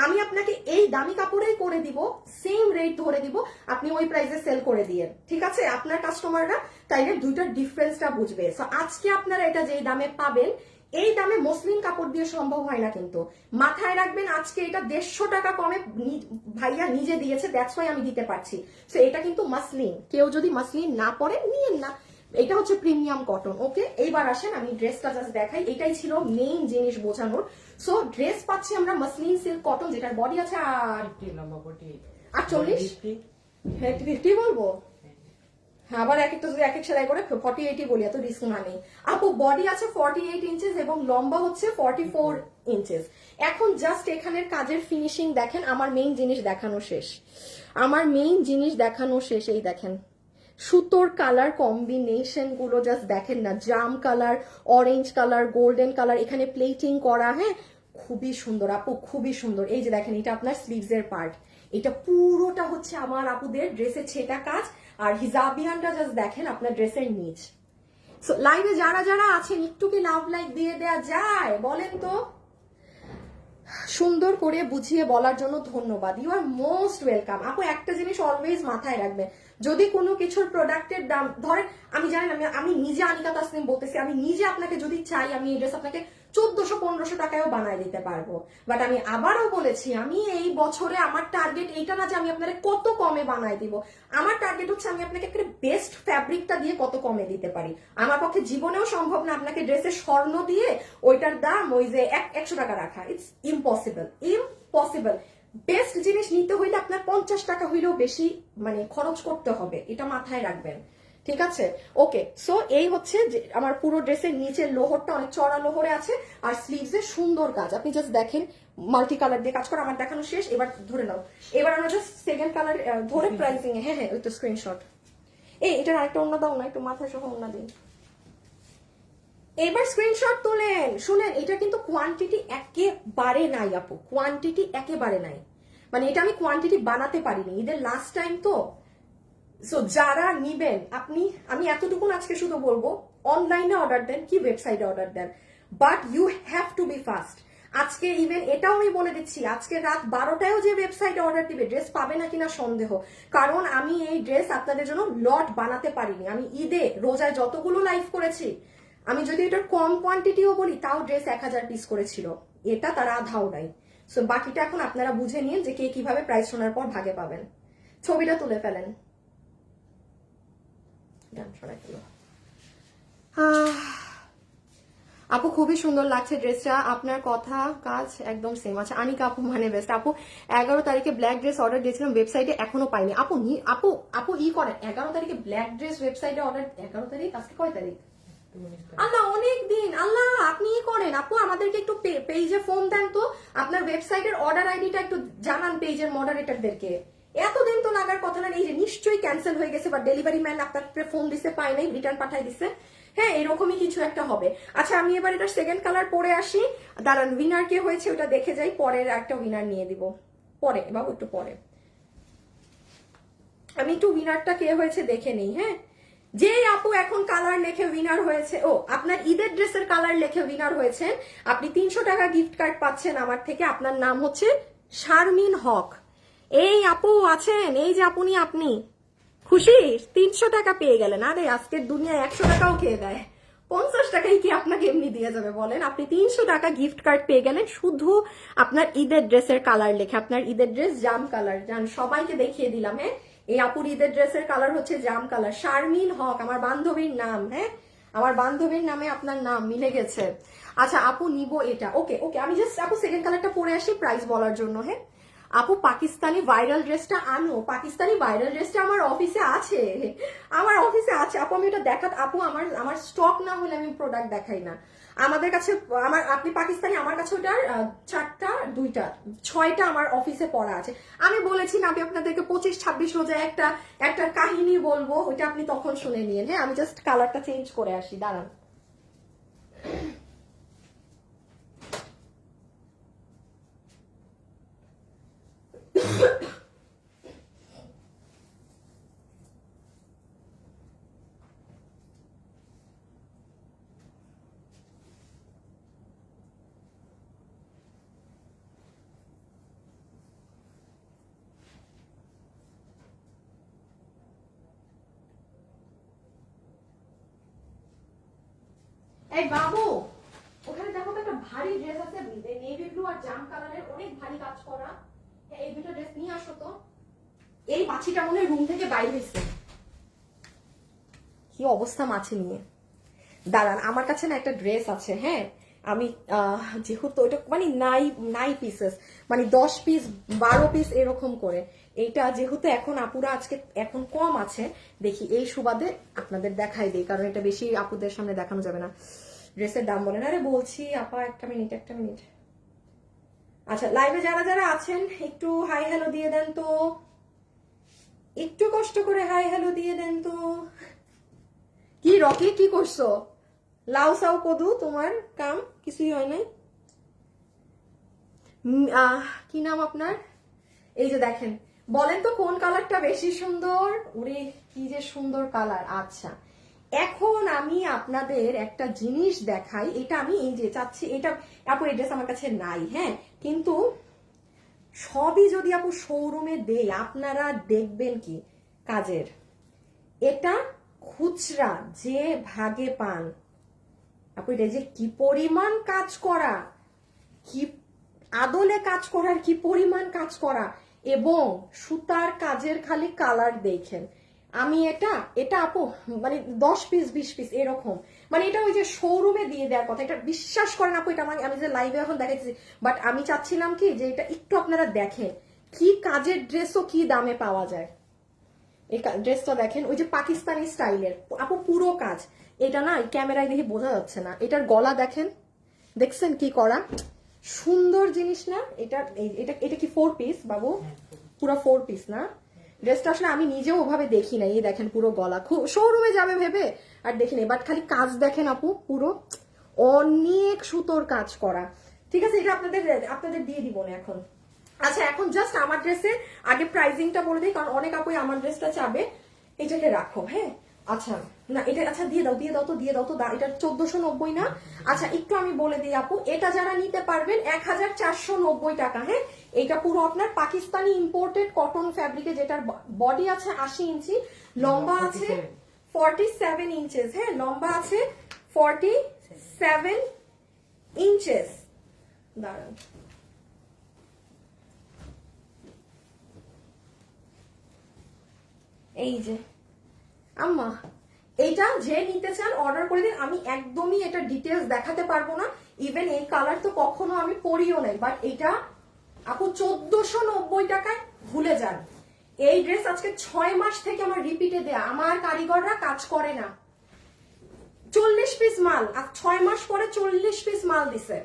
আমি আপনাকে এই দামি কাপড়েই করে দিব, সেম রেট ধরে দিব, আপনি ওই প্রাইসে সেল করে দিয়ে, ঠিক আছে? আপনার কাস্টমাররা তাইলে দুইটার ডিফারেন্সটা বুঝবে। সো আজকে আপনারা এটা যেই দামে পাবেন, এই দামে মসলিন কাপড় দিয়ে সম্ভব হয় না। কিন্তু মাথায় রাখবেন আজকে এটা 150 টাকা কমে ভাইয়া নিজে দিয়েছে, দ্যাটস ওয়াই আমি দিতে পারছি। সো এটা কিন্তু মাসলিন, কেউ যদি মাসলিন না পরে নিয়েন না, এটা হচ্ছে প্রিমিয়াম কটন। ওকে, এইবার আসেন আমি ড্রেসটা জাস্ট দেখাই, এটাই ছিল মেইন জিনিস বোঝানোর। সো ড্রেস পাচ্ছি আমরা মাসলিন সিল্ক কটন, যেটার বডি আছে 48, হ্যাঁ 50 বলবো, হ্যাঁ আবার এক একটা যদি এক এক সেলাই করে 48 বলি, এত রিস্ক না নেই আপু। বডি আছে 48 ইঞ্চেস এবং লম্বা হচ্ছে 44 ইঞ্চেস। এখন জাস্ট এখানের কাজের ফিনিশিং দেখেন, আমার মেইন জিনিস দেখানো শেষ, আমার মেইন জিনিস দেখানো শেষ। এই দেখেন সুতোর কালার কম্বিনেশন গুলো জাস্ট দেখেন না, জাম colour, orange colour, golden colour, এখানে প্লেটিং করা, হ্যাঁ খুবই সুন্দর আপু, খুবই সুন্দর। এই যে দেখেন এটা আপনার স্লিভস এর পার্ট, এটা পুরোটা হচ্ছে আমার আপুদের ড্রেসের ছেটা কাজ। আর হিজাবিয়ানটা জাস্ট দেখেন আপনার ড্রেসের নিচ। সো লাইভে যারা যারা আছেন একটু কি লাভ লাইক দিয়ে দেয়া যায় বলেন তো? সুন্দর করে বুঝিয়ে বলার জন্য ধন্যবাদ, ইউ আর মোস্ট ওয়েলকাম আপু। একটা জিনিস অলওয়েজ মাথায় রাখবেন, যদি কোনো কিছুর প্রোডাক্টের দাম ধরেন, আমি জানেন আমি নিজে আনিকা তাসনিম বলতেছি, আমি নিজে আপনাকে যদি চাই আমি এই ড্রেস আপনাকে 1400-1500 টাকায়ও বানায় দিতে পারবো। বাট আমি আবারও বলেছি, আমি এই বছরে আমার টার্গেট এইটা না যে আমি আপনাকে কত কমে বানায় দিব, আমার টার্গেট হচ্ছে আমি আপনাকে একটা বেস্ট ফ্যাব্রিকটা দিয়ে কত কমে দিতে পারি। আমার পক্ষে জীবনেও সম্ভব না আপনাকে ড্রেসের স্বর্ণ দিয়ে ওইটার দাম ওই যে 100 টাকা রাখা, ইটস ইম্পসিবল, ইম্পসিবল। বেস্ট জিনিস নিতে হইলে আপনার 50 টাকা হইলেও বেশি মানে খরচ করতে হবে, এটা মাথায় রাখবেন, ঠিক আছে? ওকে, সো এই হচ্ছে আমার পুরো ড্রেসের নিচের লোহরটা অনেক চড়া লোহরে আছে, আর স্লিভস এর সুন্দর কাজ। আপনি জাস্ট দেখেন মাল্টি কালার দিয়ে কাজ করা। আমার দেখানো শেষ, এবার ধরে নাও, এবার আমরা জাস্ট সেকেন্ড কালার ধরে প্রাইসিং এ, হ্যাঁ হ্যাঁ ওই তো স্ক্রিনশট। এটার আরেকটা অন্য দাও না, একটু মাথায় সহ অন্য দিন। এবার স্ক্রিনশট তোলেন, শুনেন এটা কিন্তু কোয়ান্টিটি একেবারে নাই আপু, কোয়ান্টিটি একেবারে নাই, মানে এটা আমি কোয়ান্টিটি বানাতে পারিনি, ঈদের লাস্ট টাইম তো। সো যারা নিবেন আপনি, আমি এতটুকুন আজকে শুধু বলবো, অনলাইনে অর্ডার দেন কি ওয়েবসাইটে অর্ডার দেন, but you have to be fast. আজকে ইভেন এটাও আমি বলে দিচ্ছি, আজকে রাত 12টায়ও যে ওয়েবসাইটে অর্ডার দিবে ড্রেস পাবে না কিনা সন্দেহ, কারণ আমি এই ড্রেস আপনাদের জন্য লট বানাতে পারিনি। আমি ঈদে রোজায় যতগুলো লাইভ করেছি, আমি যদি এটার কম কোয়ান্টিটিও বলি তাও ড্রেস 1000 পিস করেছিল, এটা তার আধাও নাই। সো বাকিটা এখন আপনারা বুঝে নিন যে কে কিভাবে প্রাইস শোনার পর ভাগে পাবেন। ছবিটা তুলে ফেলেন। আপু খুবই সুন্দর লাগছে ড্রেসটা, আপনার কথা কাজ একদম সেম আছে। আনিকা আপু মানে বেস্ট আপু। 11 তারিখে ব্ল্যাক ড্রেস অর্ডার দিয়েছিলাম, ওয়েবসাইটে এখনো পাইনি আপু। আপু আপু ই করেন 11 তারিখে ব্ল্যাক ড্রেস ওয়েবসাইটে অর্ডার, 11 তারিখ আজকে কয় তারিখ? আল্লাহ অনেক দিন, আল্লাহ আপনি ই করেন আপু, আমাদেরকে একটু পেজে ফোন দেন তো, আপনার ওয়েবসাইটের অর্ডার আইডিটা একটু জানান পেজের মডারেটরদেরকে। এতদিন তো লাগার কথা না, এই যে নিশ্চয়ই ক্যান্সেল হয়ে গেছে বা ডেলিভারি ম্যান আপনার ফোন দিতে পায় নাই, রিটার্ন পাঠাই দিছে, হ্যাঁ এরকমই কিছু একটা হবে। আচ্ছা আমি এবার এটা সেকেন্ড কালার পরে আসি, দাঁড়ান উইনার কে হয়েছে ওটা দেখে যাই, পরের একটা উইনার নিয়ে দিব পরে, বাবু একটু পরে আমি একটু উইনারটা কে হয়েছে দেখে নেই। হ্যাঁ, যে আপু এখন কালার লেখে উইনার হয়েছে, ও আপনার ঈদের ড্রেসের কালার লেখে উইনার হয়েছেন, আপনি 300 টাকা গিফট কার্ড পাচ্ছেন আমার থেকে। আপনার নাম হচ্ছে শারমিন হক। এই আপু আছেন, এই যে আপনি খুশি 300 টাকা পেয়ে গেলেন। আরে আজকের দুনিয়ায় 100 টাকাও খেয়ে দেয়, 50 টাকাই কি আপনাকে এমনি দিয়ে যাবে বলেন? আপনি 300 টাকা গিফট কার্ড পেয়ে গেলেন শুধু আপনার ঈদের ড্রেসের কালার লেখে। আপনার ঈদের ড্রেস জাম কালার, জান সবাইকে দেখিয়ে দিলাম। হ্যাঁ, এই আপুর ঈদের ড্রেসের কালার হচ্ছে জাম কালার। শারমিন হক আমার বান্ধবীর নাম, হ্যাঁ আমার বান্ধবীর নামে আপনার নাম মিলে গেছে। আচ্ছা আপু নিব এটা, ওকে ওকে, আমি জাস্ট আপু সেকেন্ড কালারটা পরে আসি প্রাইস বলার জন্য। হ্যাঁ আপু পাকিস্তানি ভাইরাল ড্রেসটা আনো, পাকিস্তানি ভাইরাল ড্রেসটা আমার অফিসে আছে, আমার অফিসে আছে আপু। আমি এটা আপু আমার আমার স্টক না হলে আমি প্রোডাক্ট দেখাই না। আমাদের কাছে আপনি পাকিস্তানি, আমার কাছে ওটার 4টা 2টা 6টা আমার অফিসে পড়া আছে। আমি বলেছি না আমি আপনাদেরকে 25-26 রোজা একটা একটা কাহিনী বলবো, ওইটা আপনি তখন শুনে নিন। হ্যাঁ, আমি জাস্ট কালারটা চেঞ্জ করে আসি, দাঁড়ান। এই বাবু, ওখানে দেখো তো একটা ভারী ড্রেস আছে, নেভি ব্লু আর জাম কালারের, অনেক ভারী কাজ করা। এই দুটো ড্রেস নিয়ে আসো তো। এই মাছিটা মনে হয় রুম থেকে বাইরে হয়েছে। কি অবস্থা মাছি নিয়ে। দাঁড়ান, আমার কাছে না একটা ড্রেস আছে। হ্যাঁ, আমি যেহেতু ওইটা মানে নাই পিসেস, মানে 10 পিস 12 পিস এরকম করে। এইটা যেহেতু এখন আপুরা আজকে এখন কম আছে, দেখি এই সুবাদে আপনাদের দেখাই দিই, কারণ এটা বেশি আপুদের সামনে দেখানো যাবে না। ড্রেসের দাম বলেন। আরে বলছি আপা, একটা মিনিট। আচ্ছা, লাইভে যারা যারা আছেন একটু হাই হ্যালো দিয়ে দেন তো, একটু কষ্ট করে হাই হ্যালো দিয়ে দেন তো। কি রকি, কি করছো? লাউ সাউ কদু, তোমার কাম কিছুই হয় নাই। কি নাম আপনার? এই যে দেখেন, বলেন তো কোন কালারটা বেশি সুন্দর? ওরে কি যে সুন্দর কালার। আচ্ছা, এখন আমি আপনাদের একটা জিনিস দেখাই। এটা আমি এই যে চাচ্ছি, এটা আপু এই ড্রেস আমার কাছে নাই, হ্যাঁ, কিন্তু সবই যদি আপু শোরুমে দেই আপনারা দেখবেন কি কাজের। এটা খুচরা যে ভাগে পান আপু, এটা যে কি পরিমাণ কাজ করা, কি আদলে কাজ করার, কি পরিমাণ কাজ করা, এবং সুতার কাজের খালি কালার দেখেন। আমি এটা এটা আপু মানে 10 পিস 20 পিস এরকম, মানে এটা ওই যে শোরুমে দিয়ে দেওয়ার কথা। এটা বিশ্বাস করেন আপু, এটা আমি যে লাইভে এখন দেখাচ্ছি, বাট আমি চাচ্ছিলাম কি যে এটা একটু আপনারা দেখেন কি কাজের ড্রেসও কি দামে পাওয়া যায়। এই ড্রেসটা দেখেন, ওই যে পাকিস্তানি স্টাইলের আপু, পুরো কাজ। এটা না ক্যামেরায় দেখে বোঝা যাচ্ছে না। এটার গলা দেখেন, দেখছেন কি করা, সুন্দর জিনিস না? এটা এটা এটা কি 4 পিস বাবু? পুরো 4 পিস না? ড্রেসটা আসলে আমি নিজেও ওভাবে দেখি না। এই দেখেন পুরো গলা, খুব শোরুমে যাবে ভেবে আর দেখি নাই, বাট খালি কাজ দেখেন আপু, পুরো অনেক সুতোর কাজ করা। ঠিক আছে, এটা আপনাদের আপনাদের দিয়ে দিব না এখন। আচ্ছা, এখন জাস্ট আমার ড্রেসের আগে প্রাইসিংটা বলে দিই, কারণ অনেক আপুই আমার ড্রেসটা চাবে। এটাকে রাখো, হ্যাঁ। আচ্ছা, না এটা আচ্ছা দিয়ে দাও তো, এটা 1490 না? আচ্ছা, একটু আমি বলে দিই আপু, এটা যারা নিতে পারবেন 1490 টাকা। হ্যাঁ, এটা পুরো আপনার পাকিস্তানি ইম্পোর্টেড কটন ফ্যাব্রিকে, যেটার বডি আছে 80 ইঞ্চি, লম্বা আছে 47 ইঞ্চেস। হ্যাঁ, লম্বা আছে 47 ইঞ্চেস। দাঁড়ান, এই যে আম্মা, এইটা যে নিতে চান অর্ডার করে দিন। আমি একদমই এটা ডিটেলস দেখাতে পারবো না, ইভেন এই কালার তো কখনো আমি পরিও নাই, বাট এটা আপু 1490 টাকায় ভুলে যান। এই ড্রেস আজকে 6 মাস থেকে আমার রিপিটে দেয়া, আমার কারিগররা কাজ করে না। 40 পিস মাল আর 6 মাস পরে 40 পিস মাল দিছে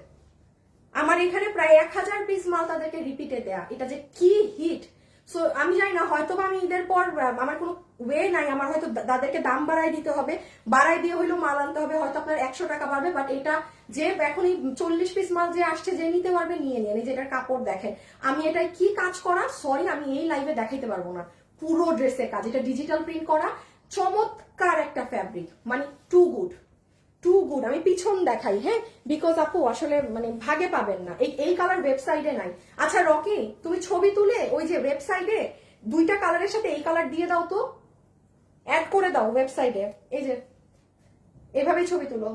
আমার এখানে, প্রায় 1000 পিস মাল তাদেরকে রিপিটে দেয়া। এটা যে কি হিট! সো আমি জানি না, হয়তো আমি ঈদের পর আমার কোনো ওয়ে নাই, আমার হয়তো তাদেরকে দাম বাড়াই দিতে হবে, বাড়াই দিয়ে হইলেও মাল আনতে হবে, হয়তো আপনার 100 টাকা বাড়বে, বাট এটা যে এখন এই 40 পিস মাল যে আসছে, যে নিতে পারবে নিয়ে নিয়ে, যেটার কাপড় দেখেন। আমি এটাই কি কাজ করা, সরি আমি এই লাইভে দেখাইতে পারবো না পুরো ড্রেসের কাজ। এটা ডিজিটাল প্রিন্ট করা, চমৎকার একটা ফ্যাব্রিক, মানে টু গুড। আমি পিছন দেখাই, হ্যাঁ, বিকজ আপু আসলে মানে ভাগে পাবেন না, এই কালার ওয়েবসাইটে নাই। আচ্ছা রকি, তুমি ছবি তুলে ওই যে ওয়েবসাইটে 2টা কালারের সাথে এই কালার দিয়ে দাও তো, অ্যাড করে দাও ওয়েবসাইটে। এই যে এভাবেই ছবি তুলো।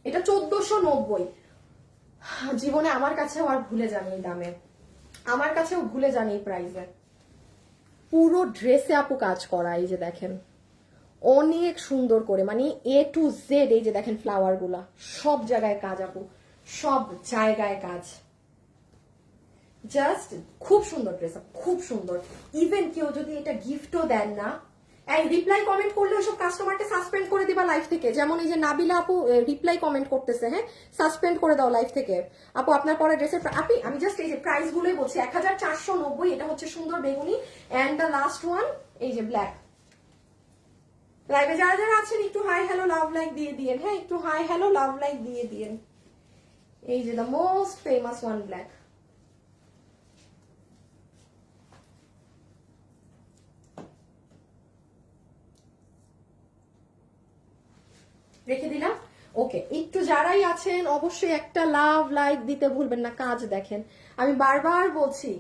এটা 1490। জীবনে আমার কাছেও আর ভুলে যান এই দামে, আমার কাছেও ভুলে যান এই প্রাইসে। পুরো ড্রেসে আপু কাজ করা, এই যে দেখেন অনেক সুন্দর করে, মানে A to Z। এই যে দেখেন ফ্লাওয়ার গুলা, সব জায়গায় কাজ আপু, সব জায়গায় কাজ। জাস্ট খুব সুন্দর ড্রেস, খুব সুন্দর। ইভেন কেউ যদি এটা গিফটও দেন না, এই রিপ্লাই কমেন্ট করলে ওসব কাস্টমারকে সাসপেন্ড করে দিবা লাইফ থেকে। যেমন এই যে নাবিলা আপু রিপ্লাই কমেন্ট করতেছে, হ্যাঁ সাসপেন্ড করে দাও লাইফ থেকে। আপু আপনার পরে ড্রেসের আমি জাস্ট এই যে প্রাইস গুলোই বলছি, 1490, এটা হচ্ছে সুন্দর বেগুনি, এন্ড দ্য লাস্ট ওয়ান এই যে ব্ল্যাক। লাইভে যারা যারা আছেন একটু হাই হ্যালো লাভ লাইক দিয়ে দিয়েন, হ্যাঁ একটু হাই হ্যালো লাভ লাইক দিয়ে দিয়েন। এই যে the most famous one black. রেখে দিলাম। ওকে, একটু যারাই আছেন অবশ্যই একটা লাভ লাইক দিতে ভুলবেন না। কাজ দেখেন, আমি বারবার বলছি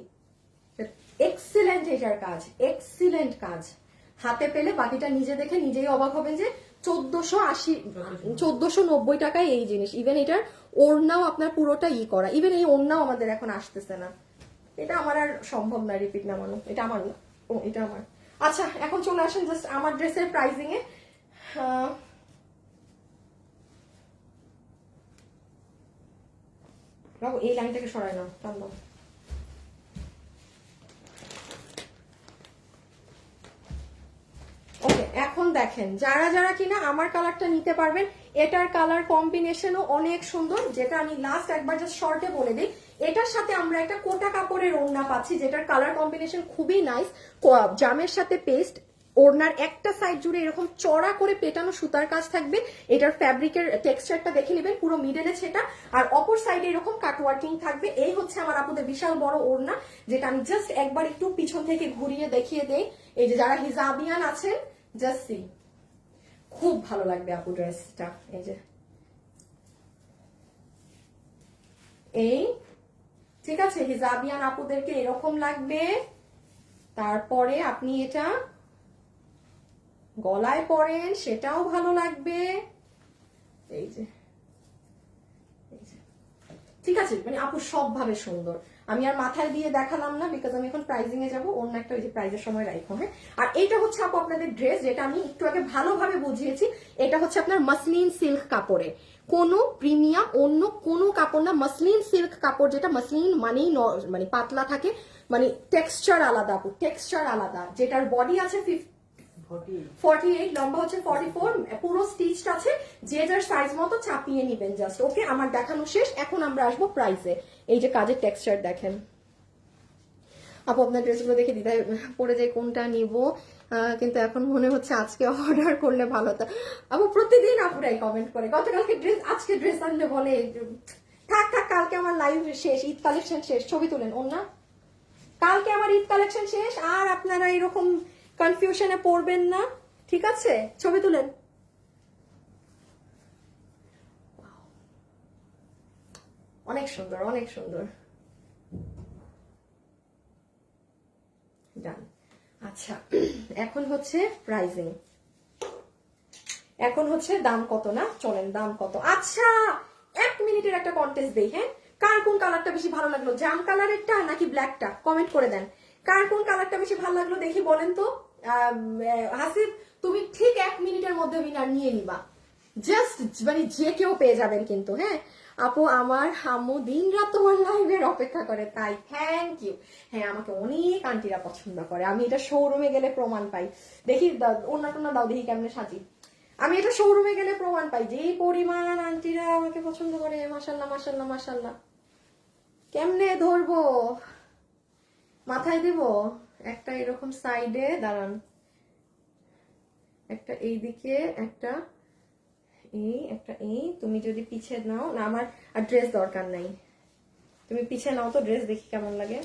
এক্সিলেন্ট এটার কাজ, এক্সিলেন্ট কাজ। হাতে পেলে বাকিটা নিজে দেখে নিজেই অবাক হবেন যে 1490 টাকায় এই জিনিস। ইভেন এটার ওড়নাও আপনার পুরোটা করা, ইভেন এই ওড়নাও আমাদের এখন আসতেছে না। এটা আমার আর সম্ভব না রিপিট নামানো, এটা আমার না, ও এটা আমার। আচ্ছা এখন চলে আসেন জাস্ট আমার ড্রেসের প্রাইসিং এ। এই লাইনটাকে সরাই নাও, টান দাও। ওকে, এখন দেখেন যারা যারা কিনা আমার কালারটা নিতে পারবেন, এটার কালার কম্বিনেশনও অনেক সুন্দর, যেটা আমি লাস্ট একবার জাস্ট শর্টে বলে দিই। এটার সাথে আমরা একটা কোটা কাপড়ের ওড়না পাচ্ছি, যেটার কালার কম্বিনেশন খুবই নাইস, জামের সাথে পেস্ট। ওড়নার একটা সাইড জুড়ে এরকম চড়া করে পেটানো সুতার কাজ থাকবে। এটার ফ্যাব্রিকের টেক্সচারটা দেখে নেবেন, পুরো মিডলে সেটা, আর অপর সাইডে এরকম কাটওয়ার্কিং থাকবে। এই হচ্ছে আমার আপুদের বিশাল বড় ওড়না, যেটা আমি জাস্ট একবার একটু পিছন থেকে ঘুরিয়ে দেখিয়ে দেই। এই যে যারা হিজাবিয়ান আছেন জাস্ট সি, খুব ভালো লাগবে আপু ড্রেসটা। এই যে এই ঠিক আছে, হিজাবিয়ান আপুদেরকে এরকম লাগবে। তারপরে আপনি এটা গলায় পরেন, সেটাও ভালো লাগবে। এই যে ঠিক আছে, মানে আপু সব ভাবে সুন্দর। আমি আর মাথায় দিয়ে দেখালাম না, বিকজ আমি এখন প্রাইজিং এ যাবো। অন্য একটা ওই যে প্রাইজের সময় রাখো, হ্যাঁ। আর এইটা হচ্ছে আপু আপনাদের ড্রেস, যেটা আমি একটু আগে ভালোভাবে বুঝিয়েছি। এটা হচ্ছে আপনার মাসলিন সিল্ক কাপড়ে, কোনো প্রিমিয়াম অন্য কোনো কাপড় না, মাসলিন সিল্ক কাপড়। যেটা মাসলিন মানেই মানে পাতলা থাকে, মানে টেক্সচার আলাদা আপু, টেক্সচার আলাদা। যেটার বডি আছে 48, লম্বা হচ্ছে 44, পুরো স্টিচড আছে। যে যার সাইজ মতো চাপিয়ে নিবেন জাস্ট। ওকে, আমার দেখানো শেষ, এখন আমরা আসবো প্রাইসে। এই যে কাজের টেক্সচার দেখেন আপু, আপনার ড্রেসগুলো দেখে দিদায় পরে যে কোনটা নিব, কিন্তু এখন মনে হচ্ছে আজকে অর্ডার করলে ভালো হতো। আপু প্রতিদিন আপুরাই কমেন্ট করে, গতকালকে ড্রেস আজকে ড্রেস আনলে বলে থাক থাক, কালকে আমার লাইভ শেষ, ঈদ কালেকশন শেষ, ছবি তুলেন। না, কালকে আমার ঈদ কালেকশন শেষ, আর আপনারা এরকম কনফিউশনে পড়বেন না, ঠিক আছে? ছবি তুলেন। অনেক সুন্দর, অনেক সুন্দর। ডান। আচ্ছা এখন হচ্ছে প্রাইজিং, এখন হচ্ছে দাম কত না, চলেন দাম কত। আচ্ছা 1 মিনিটের একটা কন্টেস্ট দেই, হ্যাঁ। কার কোন কালারটা বেশি ভালো লাগলো, জাম কালারেরটা নাকি ব্ল্যাকটা? কমেন্ট করে দেন, কার কোন কালারটা বেশি ভালো লাগলো দেখি, বলেন তো। হাসিব তুমি ঠিক 1 মিনিটের মধ্যে উইনার নিয়ে নিবা, জাস্ট মানে যে কেউ পেয়ে যাবেন কিন্তু, হ্যাঁ। আপু আমার আম্মু দিন রাত তোমার লাইভের অপেক্ষা করে, তাই থ্যাংক ইউ। হ্যাঁ আমাকে অনেক আন্টিরা পছন্দ করে, আমি এটা শোরুমে গেলে প্রমাণ পাই। দেখি ওনা টোনা দাও দেখি কেমনে সাজি। আমি এটা শোরুমে গেলে প্রমাণ পাই যে এই পরিমাণ আন্টিরা আমাকে পছন্দ করে। মাশাল্লাহ মাশাল্লাহ মাশাল্লাহ। কেমনে ধরবো, মাথায় দিব একটা এরকম সাইডে, দাঁড়ান, একটা এইদিকে, একটা এই, একটা এই। তুমি যদি পিছে নাও না, আমার আর ড্রেস দরকার নাই, তুমি পিছে নাও তো, ড্রেস দেখি কেমন লাগে।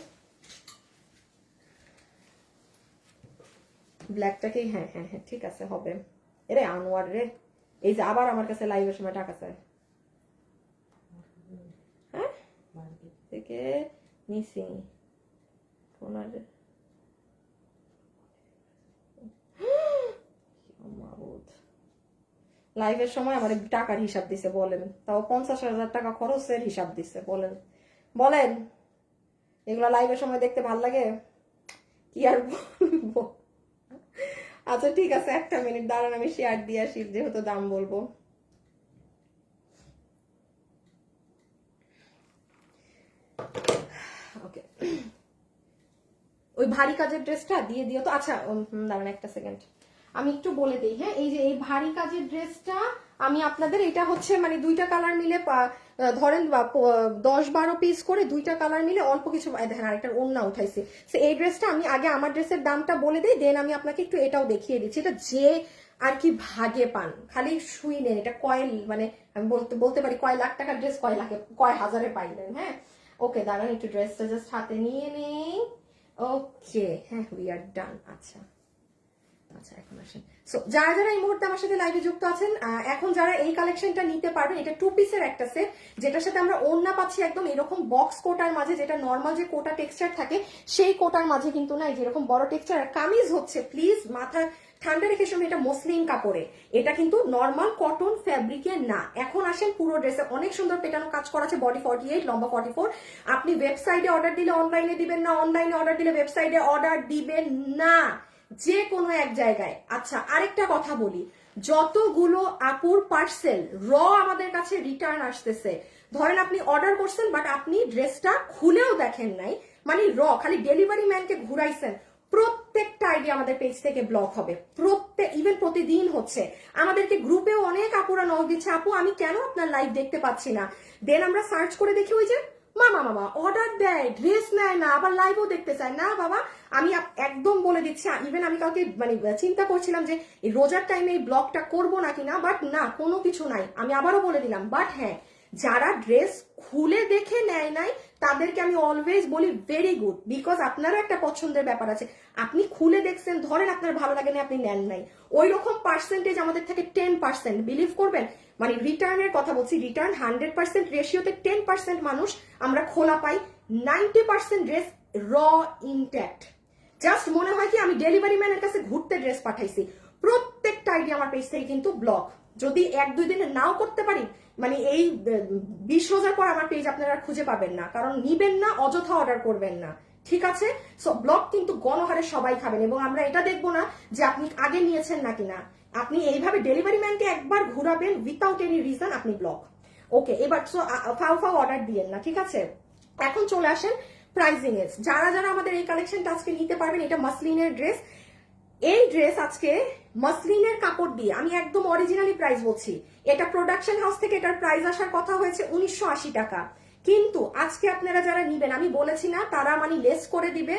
ব্ল্যাকটাকেই, হ্যাঁ হ্যাঁ হ্যাঁ ঠিক আছে হবে। এরে আনোয়ার রে, এই যে আবার আমার কাছে লাইভের সময় টাকা চায়, হ্যাঁ থেকে মিসিং ওনার লাইভের সময় আমার টাকার হিসাব দিছে বলেন, তাও 50,000 টাকা খরচের হিসাব দিছে, বলেন বলেন। এগুলা লাইভের সময় দেখতে ভাল লাগে, কি আর বলবো। আচ্ছা ঠিক আছে, 1 মিনিট দাঁড়ান, আমি শেয়ার দিয়ে আসি, যেহেতু দাম বলবো। ওকে, ওই ভারী কাজের ড্রেসটা দিয়ে দিও তো। আচ্ছা দাঁড়ান একটা সেকেন্ড, আমি একটু বলে দিই। হ্যাঁ, এই যে এই ভারী কাজের ড্রেসটা আমি আপনাদের, এটা হচ্ছে মানে দুইটা কালার মিলে ধরেন 10-12 পিস করে দুইটা কালার মিলে অল্প কিছু, দেখেন আরেকটা ওড়না উঠাইছি। এই ড্রেসটা আমি আগে আমার ড্রেসের দামটা বলে দিই, দেন আমি আপনাকে একটু এটাও দেখিয়ে দিচ্ছি। এটা যে আর কি ভাগে পান, খালি শুই নেন। এটা কয়েল মানে আমি বলতে পারি কয় লাখ টাকার ড্রেস কয় লাখে কয় হাজারে পাইলেন। হ্যাঁ ওকে, দাঁড়ান একটু ড্রেসটা জাস্ট হাতে নিয়ে নেই। ওকে হ্যাঁ, উই আর ডান। আচ্ছা আচ্ছা, এখন আসেন। সো যারা যারা এই মুহূর্তে আমার সাথে লাইভে যুক্ত আছেন, এখন যারা এই কালেকশনটা নিতে পারবেন, এটা 2 পিসের একটা সেট, যেটার সাথে আমরা ওড়না পাচ্ছি একদম এরকম বক্স কোটার মাঝে, যেটা নর্মাল যে কোটা টেক্সচার থাকে সেই কোটার মাঝে কিন্তু না, যেরকম বড় টেক্সচার। আর কামিজ হচ্ছে, প্লিজ মাথা ঠান্ডা রেখে শুনুন, এটা মসলিন কাপড়ে, এটা কিন্তু নর্মাল কটন ফ্যাব্রিকের না। এখন আসেন পুরো ড্রেসে অনেক সুন্দর পেটানো কাজ করা আছে, বডি 48, লম্বা 44। আপনি ওয়েবসাইটে অর্ডার দিলে অনলাইনে দিবেন না, অনলাইনে অর্ডার দিলে ওয়েবসাইটে অর্ডার দিবেন না, যে কোনো এক জায়গায়। আচ্ছা আরেকটা কথা বলি, যতগুলো আপুর পার্সেল আমাদের কাছে রিটার্ন আসতেছে, ধরেন আপনি অর্ডার করছেন বাট আপনি ড্রেসটা খুলেও দেখেন নাই, মানে খালি ডেলিভারি ম্যানকে ঘুরাইছেন, প্রত্যেকটা আইডি আমাদের পেজ থেকে ব্লক হবে। ইভেন প্রতিদিন হচ্ছে, আমাদেরকে গ্রুপেও অনেক আপুরা নক দিচ্ছে, আপু আমি কেন আপনার লাইভ দেখতে পাচ্ছি না। দেন আমরা সার্চ করে দেখি, ওই যে মামা অর্ডার দেয়, ড্রেস নেয় না, আবার লাইভও দেখতে চায় না। বাবা আমি একদম বলে দিচ্ছি, ইভেন আমি কাউকে মানে চিন্তা করছিলাম যে এই রোজার টাইমে এই ব্লগটা করবো নাকি না, বাট না, কোনো কিছু নাই। আমি আবারও বলে দিলাম, বাট হ্যাঁ, যারা ড্রেস খুলে দেখে নেয় নাই তাদেরকে আমি অলওয়েজ বলি ভেরি গুড, বিকজ আপনারও একটা পছন্দের ব্যাপার আছে। আপনি খুলে দেখছেন, ধরেন আপনার ভালো লাগে না, আপনি নেন নাই, ওই রকম পার্সেন্টেজ আমাদের থেকে 10%। বিলিভ করবেন, মানে রিটার্নের কথা বলছি, রিটার্ন 100% রেশিওতে 10% মানুষ আমরা খোলা পাই, 90% ড্রেস ইনট্যাক্ট। জাস্ট মনে হয় কি আমি ডেলিভারি ম্যানের কাছে ঘুরতে ড্রেস পাঠাইছি। প্রত্যেকটা আইডি আমার পেজ থেকে কিন্তু ব্লক। যদি 1-2 দিনে নাও করতে পারি, মানে এই 20 রোজার পর আমার পেজ আপনারা খুঁজে পাবেন না, কারণ নিবেন না, অযথা অর্ডার করবেন না, ঠিক আছে? সো ব্লক কিন্তু গণহারে সবাই খাবেন, এবং আমরা এটা দেখবো না যে আপনি আগে নিয়েছেন নাকি না। আপনি এইভাবে ডেলিভারি ম্যানকে একবার ঘুরাবেন উইথাউট এনি রিজন, আপনি ব্লক। ওকে, এবার সো ফাও অর্ডার দিয়েন না, ঠিক আছে? এখন চলে আসেন প্রাইজিং এর। যারা যারা আমাদের এই কালেকশনটা আজকে নিতে পারবেন, এটা মাসলিনের ড্রেস। এই ড্রেস আজকে মাসলিনের কাপড় দিয়ে, আমি একদম অরিজিনালি প্রাইস বলছি, এটা প্রোডাকশন হাউস থেকে এটার প্রাইস আসার কথা হয়েছে 1980 টাকা, কিন্তু আজকে আপনারা যারা নিবেন, আমি বলেছি না তারা মানে লেস করে দিবে,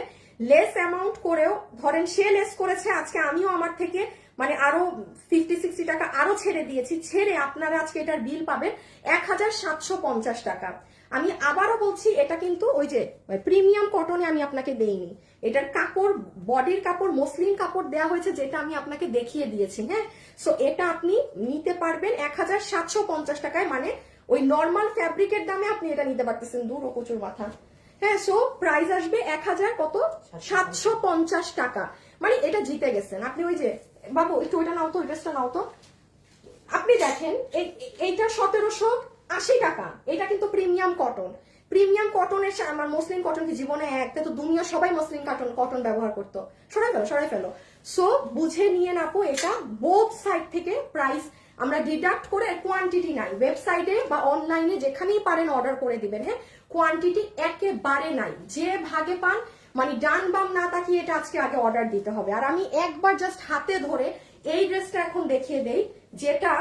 লেস অ্যামাউন্ট করেও, ধরেন সে লেস করেছে, আজকে আমিও আমার থেকে মানে আরো 50-60 টাকা আরো ছেড়ে দিয়েছি, ছেড়ে আপনারা আজকে এটার বিল পাবেন 1750 টাকা। আমি আবারও বলছি, এটা কিন্তু ওই যে প্রিমিয়াম কটনে আমি আপনাকে দেইনি, এটার কাপড়, বডির কাপড় মসলিন কাপড় দেওয়া হয়েছে, যেটা আমি আপনাকে দেখিয়ে দিয়েছি। হ্যাঁ, সো এটা আপনি নিতে পারবেন 1750 টাকায়, মানে ওই নর্মাল ফ্যাব্রিকের দামে আপনি এটা নিতে পারতেছেন। দূর ও প্রচুর মাথা। হ্যাঁ, সো প্রাইস আসবে 750 টাকা, মানে এটা জিতে গেছেন আপনি। ওই যে বাবু একটু ওইটা নাও তো, ড্রেসটা নাও তো। আপনি দেখেন এইটা 1780 টাকা, এটা কিন্তু প্রিমিয়াম কটন। প্রিমিয়াম কটনের আমার মসলিন কটন কি জীবনে একটা তো দুনিয়া সবাই মসলিন কটন ব্যবহার করতো। সরাই ফেলো। সো বুঝে নিয়ে নাপো, এটা বোথ সাইড থেকে প্রাইস আমরা ডিডাক্ট করে, কোয়ান্টিটি নাই, ওয়েবসাইটে বা অনলাইনে যেখানেই পারেন অর্ডার করে দিবেন। হ্যাঁ, কোয়ান্টিটি একেবারে নাই, যে ভাগে পান মানে ডান বাম না তাকিয়ে এটা আজকে আগে অর্ডার দিতে হবে। আর আমি একবার জাস্ট হাতে ধরে এই ড্রেসটা এখন দেখিয়ে দেই, যেটা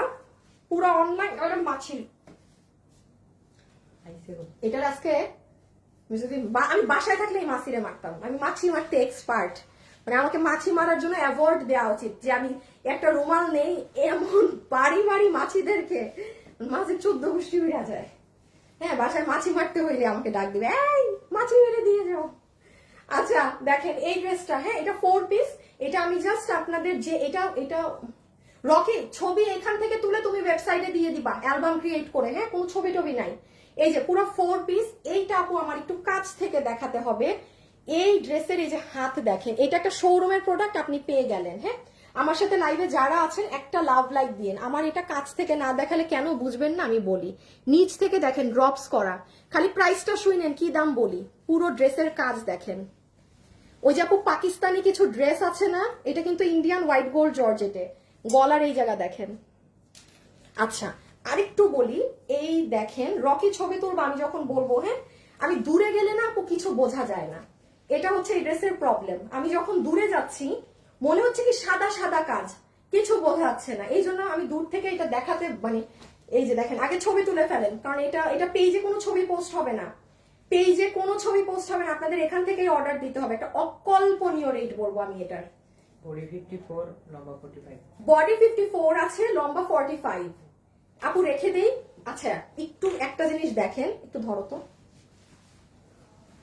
পুরো অনলাইন মাছির, এটার আজকে আমি বাসায় থাকলে এই মাছিরে মারতাম, আমি মাছি মারতে এক্সপার্ট, মানে আমাকে মাছি মারার জন্য অ্যাওয়ার্ড দেওয়া উচিত, যে আমি একটা রুমাল নেই, এমন বাড়ি মাছিদেরকে, মাছি 14 গোষ্ঠী বেড়া যায়। হ্যাঁ, বাসায় মাছি মারতে হইলে আমাকে ডাক দিবে, এই মাছি মেরে দিয়ে যাও। আচ্ছা দেখেন এই ড্রেসটা, হ্যাঁ এটা 4 পিস, এটা আমি জাস্ট আপনাদের যে এটা রকি ছবি এখান থেকে তুলে তুমি ওয়েবসাইটে দিয়ে দিবা অ্যালবাম ক্রিয়েট করে। হ্যাঁ, কোনো ছবি টবি নাই। এই যে পুরো 4 পিস, এইটা আপু আমার একটু কাছ থেকে দেখাতে হবে। এই ড্রেসের এই যে হাত দেখেন, এটা একটা শোরুমের প্রোডাক্ট, আপনি পেয়ে গেলেন। হ্যাঁ, আমার সাথে লাইভে যারা আছেন একটা লাভ লাইক দিন, আমার এটা কাছ থেকে না দেখালে কেন বুঝবেন না, আমি বলি। নিচ থেকে দেখেন ড্রপস করা, খালি প্রাইসটা শুনেন কি দাম বলি, পুরো ড্রেসের কাজ দেখেন। ওই যে আপু পাকিস্তানি কিছু ড্রেস আছে না, এটা কিন্তু ইন্ডিয়ান হোয়াইট গোল্ড জর্জেটে, গলার এই জায়গা দেখেন। আচ্ছা আরেকটু বলি, এই দেখেন রকি ছবি তুলবো আমি যখন বলবো। হ্যাঁ, আমি দূরে গেলে না আপু কিছু বোঝা যায় না, এটা হচ্ছে এই ড্রেসের প্রবলেম। আমি যখন দূরে যাচ্ছি মনে হচ্ছে কি সাদা সাদা কাজ, কিছু বোঝা যাচ্ছে না। এই জন্য আমি দূর থেকে এটা দেখাতে মানে, এই যে দেখেন, আগে ছবি তুলে ফেলেন, কারণ এটা পেজে কোনো ছবি পোস্ট হবে না, পেজে কোনো ছবি পোস্ট হবে না, আপনাদের এখান থেকেই অর্ডার দিতে হবে। একটা অকল্পনীয় রেট বলবো আমি এটার। বডি 54, লম্বা 45। বডি 54 আছে, লম্বা 45। আপু রেখে দেই। আচ্ছা একটু একটা জিনিস দেখেন, একটু ধরো তো,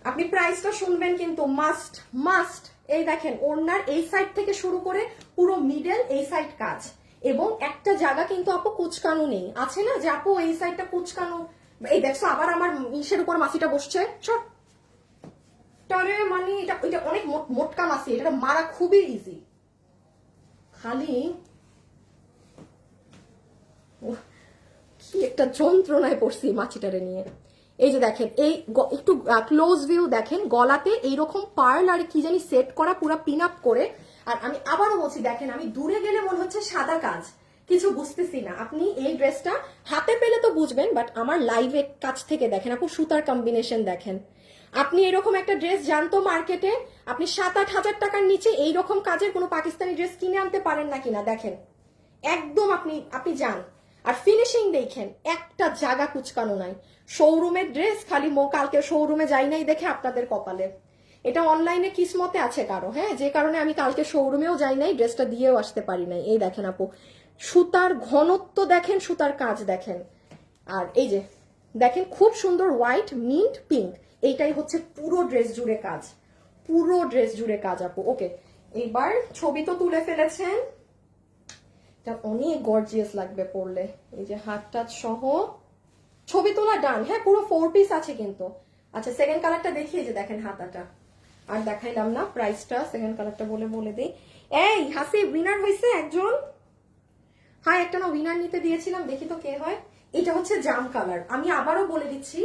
আপনি প্রাইসটা শুনবেন কিন্তু মাস্ট মাস্ট। এই দেখেন ওড়নার এই সাইড থেকে শুরু করে পুরো মিডল এই সাইড কাজ, এবং একটা জায়গা কিন্তু আপু কুচকানো নেই। আছে না যে আপু এই সাইডটা কুচকানো, এই দেখছো আবার আমার ইসের উপর মাছিটা বসছে, সব টরে মানে এটা অনেক মোটকা মাছি, এটা মারা খুবই ইজি। খালি কি একটা যন্ত্রণায় পড়ছি মাছিটারে নিয়ে। এই যে দেখেন, এই একটু ক্লোজ ভিউ দেখেন, গলাতে এইরকম পার্ল আর কি জানি সেট করা, পুরো পিন আপ করে। আর আমি আবারও বলছি দেখেন, আমি দূরে গেলে মনে হচ্ছে সাদা কাজ, কিছু বুঝতেছি না। আপনি এই ড্রেসটা হাতে পেলে তো বুঝবেন, বাট আমার লাইভে কাছ থেকে দেখেন আপু, সুতার কম্বিনেশন দেখেন। আপনি এরকম একটা ড্রেস জানতো মার্কেটে আপনি 7-8 হাজার টাকার নিচে এইরকম কাজের কোনো পাকিস্তানি ড্রেস কিনে আনতে পারেন না কিনা দেখেন, একদম আপনি যান। আর ফিনিশিং দেখেন, একটা জায়গা কুচকানো নাই। শোরুমের ড্রেস খালি কালকে শোরুমে যাই নাই দেখে আপনাদের কপালে, এটা অনলাইনে কিসমতে আছে কারো, হ্যাঁ, যে কারণে আমি কালকে শোরুমেও যাই নাই, ড্রেসটা দিয়েও আসতে পারি নাই। এই দেখেন আপু, সুতার ঘনত্ব দেখেন, সুতার কাজ দেখেন। আর এই যে দেখেন খুব সুন্দর হোয়াইট মিন্ট পিঙ্ক, এইটাই হচ্ছে পুরো ড্রেস জুড়ে কাজ, পুরো ড্রেস জুড়ে কাজ আপু। ওকে, এবার ছবি তো তুলে ফেলেছেন, অনেক গর্জিয়াস লাগবে পরলে। এই যে হাত টাচ সহ ছবি তোলা ডান, হ্যাঁ পুরো 4 পিস আছে কিন্তু। আচ্ছা সেকেন্ড কালারটা দেখিয়ে, যে দেখেন হাতাটা আর দেখাইলাম না, প্রাইসটা সেকেন্ড কালারটা বলে দিই। এই হাসি উইনার হয়েছে একজন, হ্যাঁ একটা না উইনার নিতে দিয়েছিলাম, দেখি তো কে হয়। এটা হচ্ছে জাম কালার। আমি আবারও বলে দিচ্ছি,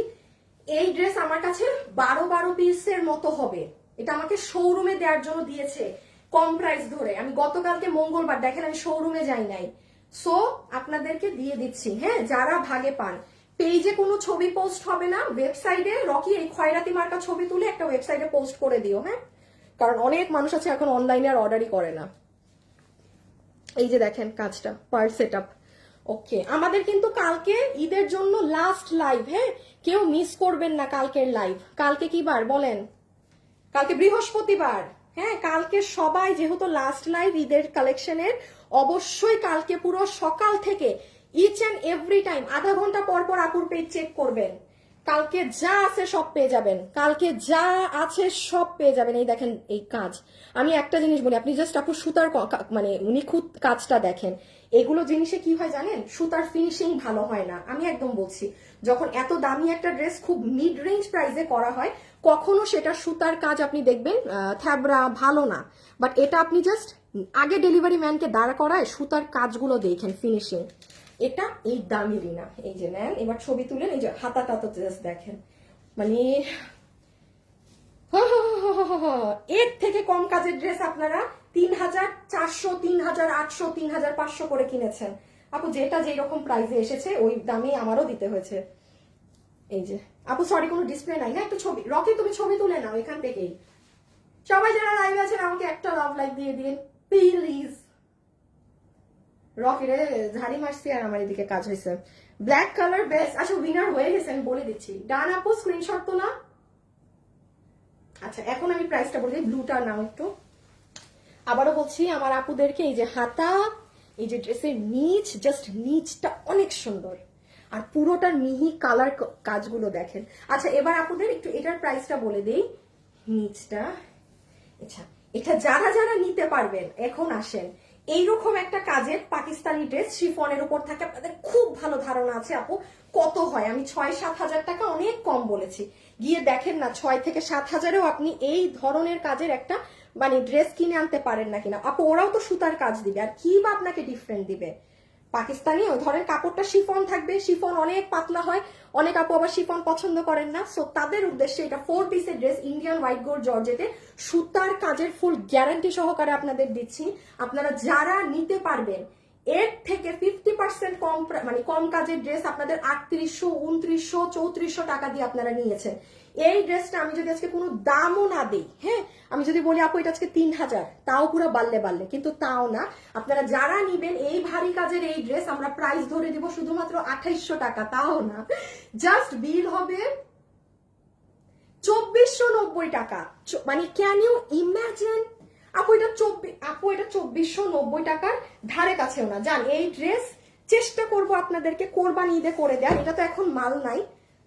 এই ড্রেস আমার কাছে 12 পিসের মতো হবে। এটা আমাকে শোরুমে দেওয়ার জন্য দিয়েছে কম প্রাইস ধরে। আমি গতকালকে মঙ্গলবার দেখেন আমি শোরুমে যাই নাই, সো আপনাদেরকে দিয়ে দিচ্ছি, হ্যাঁ যারা ভাগে পান। পেজে কোনো ছবি পোস্ট হবে না, ওয়েবসাইটে রকি এই খয়রাতি মার্কা ছবি তুলে একটা ওয়েবসাইটে পোস্ট করে দিও, হ্যাঁ, কারণ অনেক মানুষ আছে এখন অনলাইনে আর অর্ডারই করে না। এই যে দেখেন কাজটা, পার সেট আপ। ওকে, আমাদের কিন্তু কালকে ঈদের জন্য লাস্ট লাইভ, হ্যাঁ কেউ মিস করবেন না কালকের লাইভ। কালকে কি বার বলেন? কালকে বৃহস্পতিবার, হ্যাঁ কালকে সবাই যেহেতু লাস্ট লাইভ ঈদের কালেকশনের, অবশ্যই কালকে পুরো সকাল থেকে ইচ অ্যান্ড এভরি টাইম আধা ঘন্টা পর পর আপুর পেজ চেক করবেন। কালকে যা আছে সব পেয়ে যাবেন, কালকে যা আছে সব পেয়ে যাবেন। এই দেখেন এই কাজ, আমি একটা জিনিস বলি, আপনি জাস্ট আপু সুতার মানে নিখুঁত কাজটা দেখেন। এগুলো জিনিসে কি হয় জানেন, সুতার ফিনিশিং ভালো হয় না। আমি একদম বলছি, যখন এত দামি একটা ড্রেস খুব মিড রেঞ্জ প্রাইসে করা হয়, কখনো সেটা সুতার কাজ আপনি দেখবেন থ্যাবরা ভালো না। বাট এটা আপনি জাস্ট আগে ডেলিভারি ম্যানকে দাঁড় করায় সুতার কাজগুলো দেখেন, ফিনিশিং এটা এই দামেরই না। এই যে নেন, এবার ছবি তুলেন, এই যে হাতাটা তো জাস্ট দেখেন, মানে এর থেকে কম কাজের ড্রেস আপনারা 3400, 3800, 3500 করে কিনেছেন আপু। যেটা যেই রকম প্রাইসে এসেছে ওই দামে আমারও দিতে হয়েছে। এই যে আপু সরি কোনো ডিসপ্লে নাই, হ্যাঁ একটু ছবি, রকি তুমি ছবি তুলে নাও এখান থেকেই। সবাই যারা লাইভে আছেন আমাকে একটা লাভ লাইক দিয়ে দিন প্লিজ। রকি রে ঝাড়ি মারছি আর আমার এদিকে কাজ হয়েছে। Black colour best. আচ্ছা উইনার হয়ে গেছেন বলে দিচ্ছি, ডান আপু স্ক্রিনশট তোলা। আচ্ছা এখন আমি প্রাইসটা বলে দিই, ব্লুটা নাও একটু। আবারও বলছি আমার আপুদেরকে, এই যে হাতা, এই যে ড্রেসের নিচ, জাস্ট নিচটা অনেক সুন্দর, আর পুরোটার মিহি কালার কাজগুলো দেখেন। আচ্ছা এবার আপুদের একটু এটার প্রাইসটা বলে দেই, নিচটা। আচ্ছা এটা যারা যারা নিতে পারবেন এখন আসেন। এইরকম একটা কাজের পাকিস্তানি ড্রেস শিফনের উপর থাকে, আপনাদের খুব ভালো ধারণা আছে আপু কত হয়। আমি 6-7 হাজার টাকা অনেক কম বলেছি, গিয়ে দেখেন না 6 থেকে 7 হাজারেও আপনি এই ধরনের কাজের একটা মানে ড্রেস কিনে আনতে পারেন না কিনা আপু। ওরাও তো সুতার কাজ দিবে, আর কি বা আপনাকে ডিফারেন্ট দিবে। পাকিস্তানি ধরেন কাপড়টা শিফন থাকবে, শিফন অনেক পাতলা হয়, অনেক আপু আবার শিফন পছন্দ করেন না, সো তাদের উদ্দেশ্যে এটা 4 পিসের ড্রেস ইন্ডিয়ান হোয়াইট গোল্ড জর্জেটে সুতার কাজের ফুল গ্যারান্টি সহকারে আপনাদের দিচ্ছি। আপনারা যারা নিতে পারবেন এর থেকে 50% কম মানে কম কাজের ড্রেস আপনাদের 3800, 2900, 3400 টাকা দিয়ে আপনারা নিয়েছেন। এই ড্রেসটা আমি যদি আজকে কোনো দামও না দিই, হ্যাঁ, আমি যদি বলি আপু এটা আজকে 3000, তাও পুরো বাল্লে, কিন্তু তাও না। আপনারা যারা নিবেন এই ভারী কাজের এই ড্রেস আমরা প্রাইস ধরে দিব শুধুমাত্র 2800 টাকা, তাও না, জাস্ট বিল হবে 2490 টাকা। মানে ক্যান ইউ ইমাজিন? আপু এটা 2490 টাকার ধারে কাছেও না। জান এই ড্রেস চেষ্টা করব আপনাদেরকে কোরবানি ঈদে করে দেন, এটা তো এখন মাল নাই,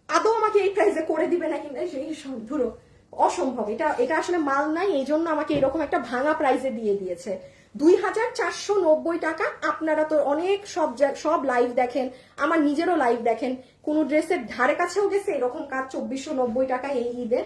আদৌ আমাকে এই প্রাইসে করে দিবে নাকি না সেই ধরো অসম্ভব, এটা আসলে মাল নাই, এই জন্য আমাকে এরকম একটা ভাঙা প্রাইসে দিয়ে দিয়েছে 2490 টাকা। আপনারা তো অনেক সব লাইভ দেখেন, আমার নিজেরও লাইভ দেখেন, কোন ড্রেসের ধারে কাছেও গেছে এরকম কাজ 2490 টাকা এই ঈদে?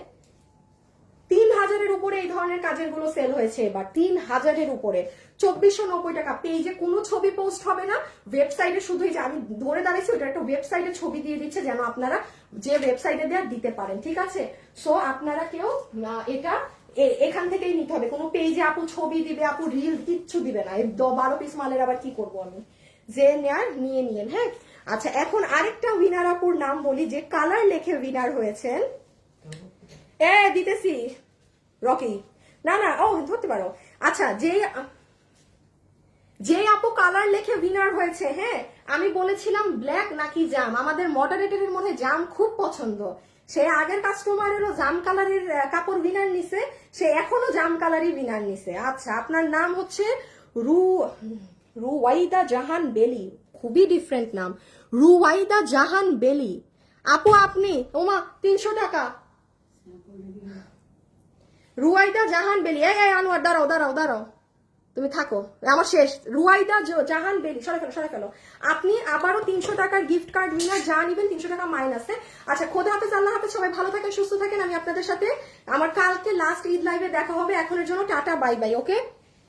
3000-এর উপরে এই ধরনের কাজের গুলো সেল হয়েছে এবার, 3000-এর উপরে 2490 টাকা। পেজে কোনো ছবি পোস্ট হবে না, ওয়েবসাইটে শুধু এই যে আমি ধরে দাঁড়িয়েছি ওটা একটা ওয়েবসাইটে ছবি দিয়ে দিচ্ছে যেন আপনারা যে ওয়েবসাইটে দেওয়ার দিতে পারেন, ঠিক আছে? সো আপনারা কেউ এটা এখান থেকেই নিতে হবে, কোনো পেজে আপু ছবি দিবে, আপু রিল কিচ্ছু দিবে না। এই 12 পিস মালের আবার কি করব আমি? যে নেয়ার নিয়ে নিয়েন, হ্যাঁ। আচ্ছা, এখন আরেকটা উইনার আপুর নাম বলি যে কালার লেখে উইনার হয়েছেন। দিতেছি রকি, না ও ধরতে পারো। আচ্ছা, যে আপু কালার লেখে উইনার হয়েছে, হ্যাঁ, আমি বলেছিলাম ব্ল্যাক নাকি জাম, আমাদের মডারেটরের মনে জাম খুব পছন্দ, সে আগের কাস্টমারেরও জাম কালারের কাপড় উইনার নিছে, সে এখনো জাম কালারই উইনার নিছে। আচ্ছা, আপনার নাম হচ্ছে রুওয়াইদা জাহান বেলি, খুবই ডিফারেন্ট নাম, রুওয়াইদা জাহান বেলি। আপু আপনি, ওমা 300 টাকা। রুওয়াইদা জাহান বেলি, আনোয়ার দাঁড়াও, তুমি থাকো, আমার শেষ। রুওয়াইদা জাহান বেলি, সরে ফেলো। আপনি আবারও 300 টাকার গিফট কার্ড উইনার, যা নিবেন 300 টাকা মাইনাসে। আচ্ছা, খোদা হাফেজ, আল্লাহ হাফেজ, সবাই ভালো থাকেন, সুস্থ থাকেন। আমি আপনাদের সাথে আমার কালকে লাস্ট ঈদ লাইভে দেখা হবে, এখনের জন্য টাটা, বাই বাই, ওকে।